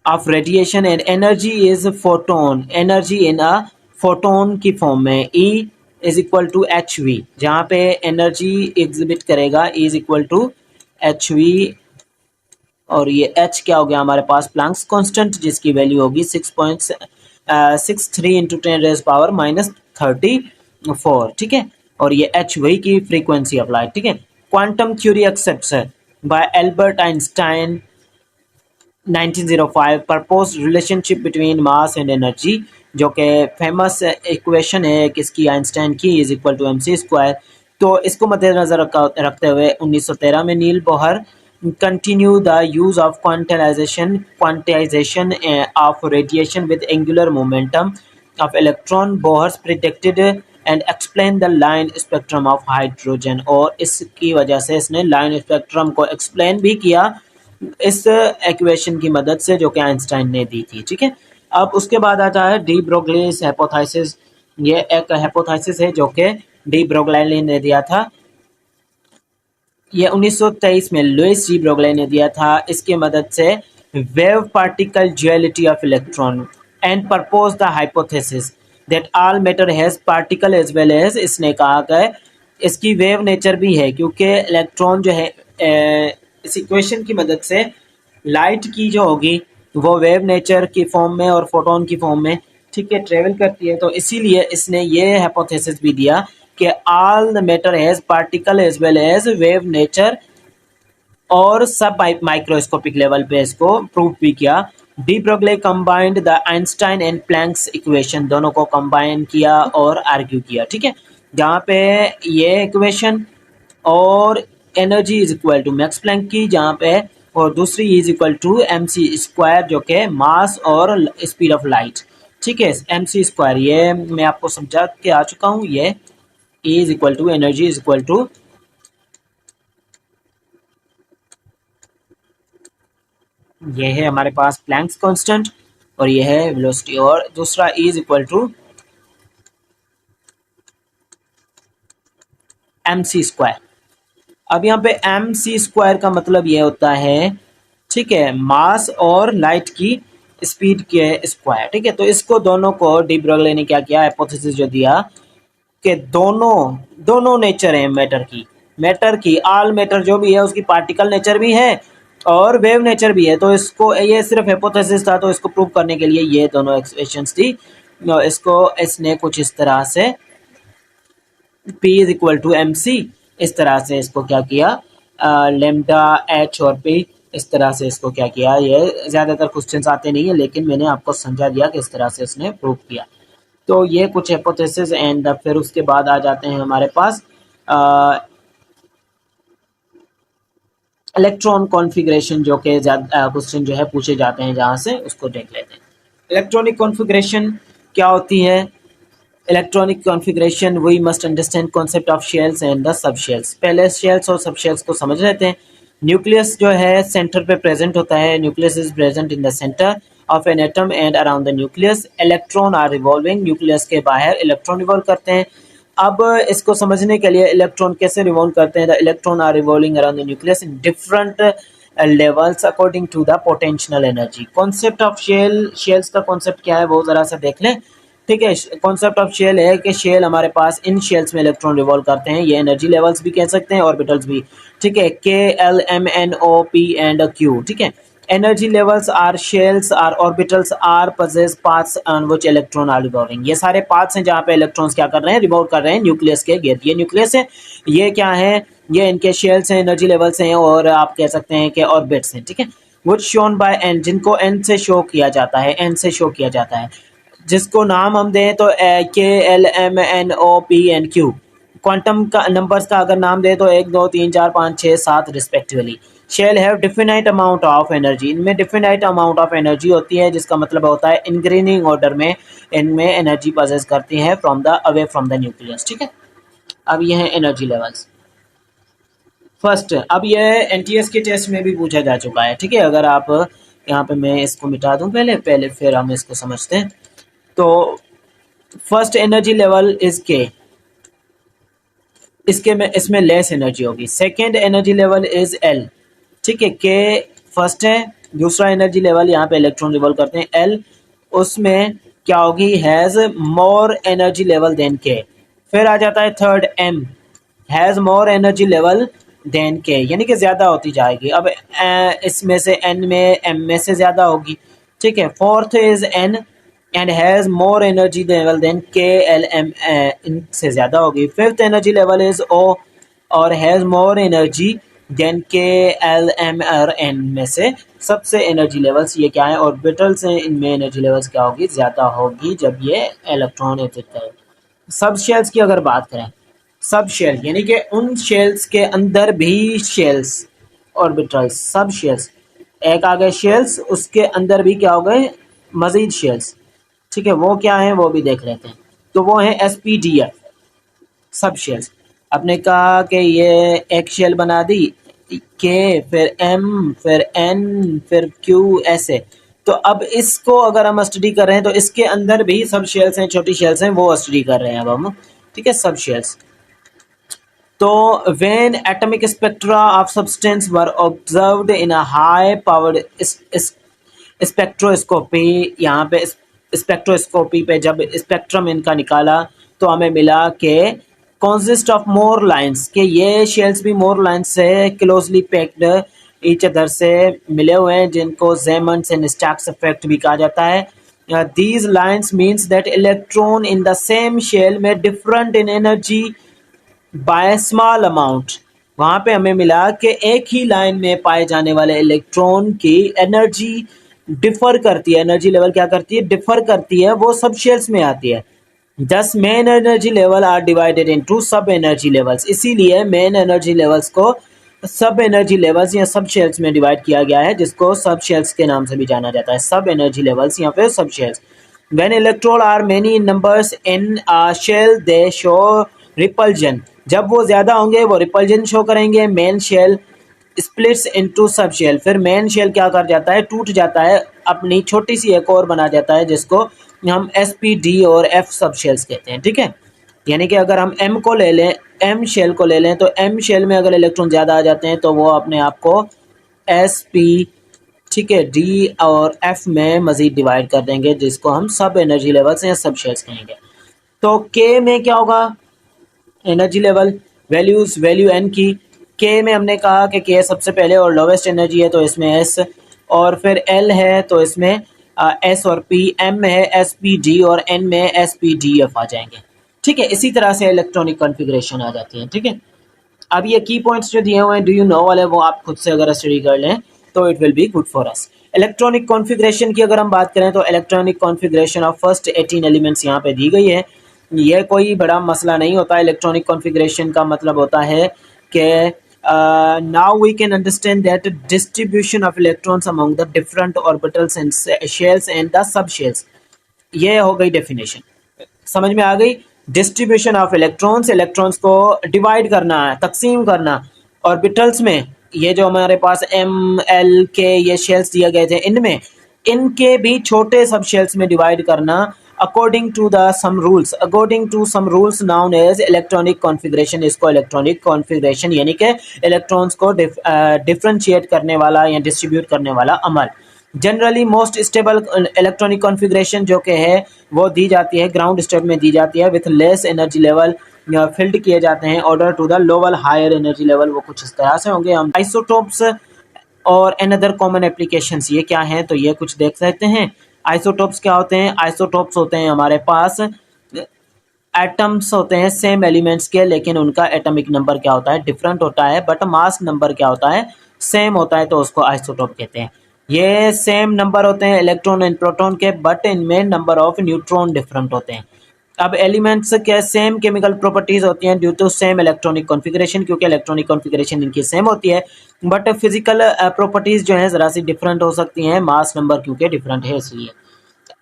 Of radiation and energy is photon, energy in a photon की फॉर्म में। E is equal to HV, जहाँ पे एनर्जी एग्जिबिट करेगा E is equal to HV, और ये H क्या हो गया हमारे पास, प्लैंक्स कांस्टेंट, जिसकी वैल्यू होगी 6.63 इंटू 10⁻⁻34, ठीक है, और ये H वही की फ्रीक्वेंसी ऑफ लाइट। ठीक है, quantum theory accepts by Albert Einstein 1905 propose relationship between mass and energy, जो कि फेमस इक्वेशन है किसकी, आइंस्टाइन की, इज इक्वल टू mc²। तो इसको मद्देनजर रखते हुए 1913 में Niels Bohr continue the use of quantisation of radiation with angular momentum of electron. Bohr's predicted and explain the line spectrum of hydrogen, और इसकी वजह से इसने लाइन स्पेक्ट्रम को एक्सप्लेन भी किया इस इक्वेशन की मदद से जो कि आइंस्टाइन ने दी थी। ठीक है, अब उसके बाद आता है डी ब्रोगलीस हाइपोथेसिस। ये एक हाइपोथेसिस है जो कि डी ब्रोगली ने दिया था। ये 1923 में लुइस जी ब्रोगली ने दिया था। इसकी मदद से wave particle duality of electron and propose the hypothesis that all matter has particle as well as, इसने कहा कि इसकी वेव नेचर भी है, क्योंकि इलेक्ट्रॉन जो है इस इक्वेशन की मदद से लाइट की जो होगी वो वेव नेचर की फॉर्म में और फोटोन की फॉर्म में, ठीक है, ट्रेवल करती है। तो इसीलिए इसने ये हाइपोथेसिस भी दिया कि all the matter has particle as well as wave nature, और सब माइक्रोस्कोपिक लेवल पे इसको प्रूव भी किया। De Broglie combined the Einstein and Planck's equation, दोनों को कंबाइन किया और आर्ग्यू किया। ठीक है, जहाँ पे ये इक्वेशन और energy is equal to Max Planck की, जहाँ पे और दूसरी इज इक्वल टू mc² जो कि मास और स्पीड ऑफ लाइट। ठीक है, mc², ये मैं आपको समझा के आ चुका हूँ। ये E is equal to energy is equal to, ये है हमारे पास प्लैंक्स कांस्टेंट और ये है वेलोसिटी, और दूसरा E is equal to mc²। अब यहाँ पे mc² का मतलब ये होता है, ठीक है, मास और लाइट की स्पीड के स्क्वायर। ठीक है, तो इसको दोनों को डी ब्रोगली ने क्या किया, हाइपोथेसिस जो दिया कि दोनों नेचर है मैटर की ऑल मैटर जो भी है उसकी पार्टिकल नेचर भी है और वेव नेचर भी है। तो इसको, ये सिर्फ हाइपोथेसिस था, तो इसको प्रूव करने के लिए ये दोनों एक्सप्रेशंस थी। इसको इसने कुछ इस तरह से P is equal to MC, इस तरह से इसको क्या किया, लेमडा H और P, इस तरह से इसको क्या किया। ये ज़्यादातर क्वेश्चंस आते नहीं है, लेकिन मैंने आपको समझा दिया कि इस तरह से इसने प्रूव किया। तो ये कुछ हाइपोथेसिस एंड फिर उसके बाद आ जाते हैं हमारे पास इलेक्ट्रॉन कॉन्फ़िगरेशन, जो कि ज़्यादा क्वेश्चन जो है पूछे जाते हैं, जहाँ से उसको देख लेते हैं। इलेक्ट्रॉनिक कॉन्फ़िगरेशन क्या होती है? Electronic configuration, we must understand concept of shells and the sub shells. पहले शेल्स और सब शेल्स को समझ लेते हैं। न्यूक्लियस जो है सेंटर पे प्रेजेंट होता है। Nucleus is present in the centre of an atom and around the nucleus electron are revolving. Nucleus के बाहर इलेक्ट्रॉन रिवॉल्व करते हैं। अब इसको समझने के लिए इलेक्ट्रॉन कैसे रिवॉल्व करते हैं, the electron are revolving around the nucleus in different levels according to the potential energy. Concept of shells का कॉन्सेप्ट क्या है वो जरा सा देख लें। ठीक है, कॉन्सेप्ट ऑफ शेल है कि शेल हमारे पास, इन शेल्स में इलेक्ट्रॉन रिवॉल्व करते हैं। ये एनर्जी लेवल्स भी कह सकते हैं, ऑर्बिटल्स भी। ठीक है, K, L, M, N, O, P and Q। ठीक है, energy levels are shells are orbitals are pages paths on which electron are revolving. ये सारे पाथ्स हैं जहाँ पे इलेक्ट्रॉन्स क्या कर रहे हैं, रिवॉल्व कर रहे हैं न्यूक्लियस के गिर्द। ये न्यूक्लियस है, ये क्या है, ये इनके शेल्स हैं, एनर्जी लेवल्स हैं, और आप कह सकते हैं कि ऑर्बिट्स हैं। ठीक है, व्हिच शोन बाय एन, जिनको एन से शो किया जाता है, एन से शो किया जाता है। जिसको नाम हम दें तो K, L, M, N, O, P and Q। Quantum का नंबर्स का अगर नाम दें तो 1, 2, 3, 4, 5, 6, 7 respectively. Shall have definite amount of energy, इनमें डिफिनाइट अमाउंट ऑफ एनर्जी होती है, जिसका मतलब होता है इंक्रीजिंग ऑर्डर में इनमें एनर्जी पजेस करती है from the away from the nucleus. ठीक है, अब ये है एनर्जी लेवल्स। फर्स्ट, अब ये एनटीएस के टेस्ट में भी पूछा जा चुका है। ठीक है, अगर आप यहाँ पे मैं इसको मिटा दूं पहले फिर हम इसको समझते हैं। तो फर्स्ट एनर्जी लेवल इज के, इसमें लेस एनर्जी होगी। Second energy level is L. ठीक है, के फर्स्ट है। दूसरा एनर्जी लेवल, यहाँ पे इलेक्ट्रॉन रिवॉल्व करते हैं, एल, उसमें क्या होगी, has more energy level than K. फिर आ जाता है third, M, has more energy level than K, यानी कि ज्यादा होती जाएगी। अब इसमें से एन में एम में से ज्यादा होगी। ठीक है, fourth is N and has more energy level than K, L, M, इनसे ज्यादा होगी। Fifth energy level is O और has more energy than K L M or N में से सबसे एनर्जी लेवल्स ये क्या है, ऑर्बिटल्स हैं, इनमें एनर्जी लेवल्स क्या होगी, ज़्यादा होगी जब ये इलेक्ट्रॉन एग्जिट करे। सब शेल्स की अगर बात करें, सब शेल यानी कि उन शेल्स के अंदर भी शेल्स, ऑर्बिटल्स, सब शेल्स, एक आ गए शेल्स, उसके अंदर भी क्या हो गए, मजीद शेल्स। ठीक है, वो क्या है वो भी देख लेते हैं। तो वो है एसपीडीएफ, सब शेल्स। आपने कहा कि ये एक शेल बना दी, के फिर एम फिर एन फिर क्यू, ऐसे। तो अब इसको अगर हम स्टडी कर रहे हैं तो इसके अंदर भी सब शेल्स हैं, छोटी शेल्स हैं, वो स्टडी कर रहे हैं अब हम। ठीक है, सब शेल्स। तो when atomic spectra of substance were observed in a high powered spectroscopy, यहाँ पे स्पेक्ट्रोस्कोपी पे जब स्पेक्ट्रम इनका निकाला तो हमें मिला कि कंसिस्ट ऑफ मोर लाइंस, के ये शेल्स भी मोर लाइंस से क्लोजली पैक्ड ईच अदर से मिले हुए हैं, जिनको जेमंड्स एंड स्टैक्स इफेक्ट भी कहा जाता है। These lines means that electron in the same shell में different in energy by small amount. वहां पे हमें मिला कि एक ही लाइन में पाए जाने वाले इलेक्ट्रॉन की एनर्जी डिफर करती है, एनर्जी लेवल क्या करती है, डिफर करती है, वो सब शेल्स में आती है। Thus main energy level are divided into sub energy levels, इसीलिए मेन एनर्जी लेवल्स को सब एनर्जी लेवल्स या सब शेल्स में डिवाइड किया गया है, जिसको सब शेल्स के नाम से भी जाना जाता है, सब एनर्जी लेवल्स या फिर सब shells. When electrons are many in numbers in a shell, they show repulsion. जब वो ज्यादा होंगे वो रिपल्जन शो करेंगे। Main shell splits into sub shell, फिर मेन शेल क्या कर जाता है, टूट जाता है, अपनी छोटी सी एक और बना जाता है, जिसको हम एस पी डी और एफ सब शेल्स कहते हैं। ठीक है, यानी कि अगर हम एम को ले लें, एम शेल को ले लें, तो एम शेल में अगर इलेक्ट्रॉन ज़्यादा आ जाते हैं तो वो अपने आप को एस पी, ठीक है, डी और एफ में मजीद डिवाइड कर देंगे, जिसको हम सब एनर्जी लेवल्स या सब शेल्स कहेंगे। तो के में क्या होगा, energy level values, value N की। के में हमने कहा कि के सबसे पहले और लोवेस्ट एनर्जी है तो इसमें एस, और फिर एल है तो इसमें एस और पी, एम में है एस पी डी और एन में एस पी डी एफ आ जाएंगे। ठीक है, इसी तरह से इलेक्ट्रॉनिक कॉन्फ़िगरेशन आ जाती है। ठीक है, अब ये की पॉइंट्स जो दिए हुए हैं, डू यू नो वाले, वो आप खुद से अगर स्टडी कर लें तो it will be good for us. Electronic configuration की अगर हम बात करें तो electronic configuration of first 18 elements यहाँ पे दी गई है। ये कोई बड़ा मसला नहीं होता। इलेक्ट्रॉनिक कॉन्फ़िगरेशन का मतलब होता है कि now we can understand that distribution of electrons among the different orbitals and shells and the subshells। ये हो गई डेफिनेशन, समझ में आ गई। डिस्ट्रीब्यूशन ऑफ इलेक्ट्रॉन्स, इलेक्ट्रॉन्स को डिवाइड करना है, तकसीम करना ऑर्बिटल्स में। ये जो हमारे पास एम एल के ये शेल्स दिए गए थे, इनमें इनके भी छोटे सब शेल्स में डिवाइड करना according to the some rules, according to some rules known as electronic configuration. इसको इलेक्ट्रॉनिक कॉन्फ़िगरेशन यानी कि इलेक्ट्रॉन्स को डिफरेंशिएट करने वाला या डिस्ट्रीब्यूट करने वाला अमल। Generally most stable electronic configuration जो कि है वो दी जाती है ग्राउंड स्टेट में दी जाती है, with less energy level filled किए जाते हैं order to the lower higher energy level. वो कुछ इस तरह से होंगे। हम आइसोटोप्स और अनदर कॉमन एप्लीकेशंस ये क्या हैं, तो ये कुछ देख सकते हैं। आइसोटोप्स क्या होते हैं, आइसोटोप्स होते हैं हमारे पास एटम्स होते हैं सेम एलिमेंट्स के, लेकिन उनका एटॉमिक नंबर क्या होता है, डिफरेंट होता है, बट मास नंबर क्या होता है, सेम होता है, तो उसको आइसोटोप कहते हैं। ये सेम नंबर होते हैं इलेक्ट्रॉन एंड प्रोटॉन के, बट इनमें नंबर ऑफ न्यूट्रॉन डिफरेंट होते हैं। अब एलिमेंट्स के सेम केमिकल प्रॉपर्टीज होती हैं due to same electronic configuration, क्योंकि इलेक्ट्रॉनिक कॉन्फ़िगरेशन इनकी सेम होती है, बट फिजिकल प्रॉपर्टीज जो है ज़रा सी डिफरेंट हो सकती हैं, मास नंबर क्योंकि डिफरेंट है इसलिए।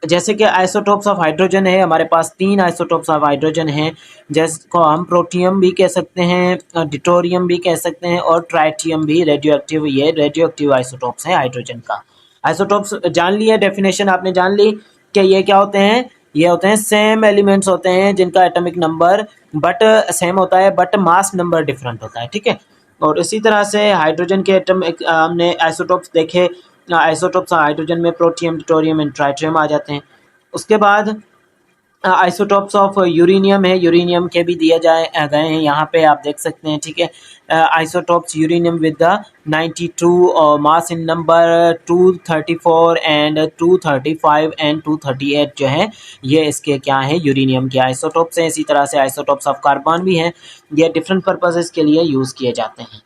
जैसे कि आइसोटोप्स ऑफ हाइड्रोजन है, हमारे पास 3 आइसोटोप्स ऑफ हाइड्रोजन हैं, जिसको हम प्रोटियम भी कह सकते हैं, डिटोरियम भी कह सकते हैं, और ट्राइटियम भी, रेडियो एक्टिव, ये रेडियो एक्टिव आइसोटोप्स हैं हाइड्रोजन का। आइसोटोप्स जान लिया, डेफिनेशन आपने जान ली कि ये क्या होते हैं, ये होते हैं सेम एलिमेंट्स होते हैं जिनका एटॉमिक नंबर बट सेम होता है, बट मास नंबर डिफरेंट होता है। ठीक है, और इसी तरह से हाइड्रोजन के एटॉमिक हमने आइसोटोप्स देखे, आइसोटोप्स हाइड्रोजन में प्रोटियम, डिटोरियम एंड ट्राइटियम आ जाते हैं। उसके बाद आइसोटोप्स ऑफ यूरेनियम है, यूरेनियम के भी दिए गए हैं, यहाँ पे आप देख सकते हैं। ठीक है, आइसोटोप्स यूरेनियम विद द 92 और मास इन नंबर 234 एंड 235 एंड 238 जो है ये इसके क्या है, यूरेनियम के आइसोटोप्स हैं। इसी तरह से आइसोटोप्स ऑफ कार्बन भी हैं, ये डिफरेंट पर्पसेस के लिए यूज़ किए जाते हैं।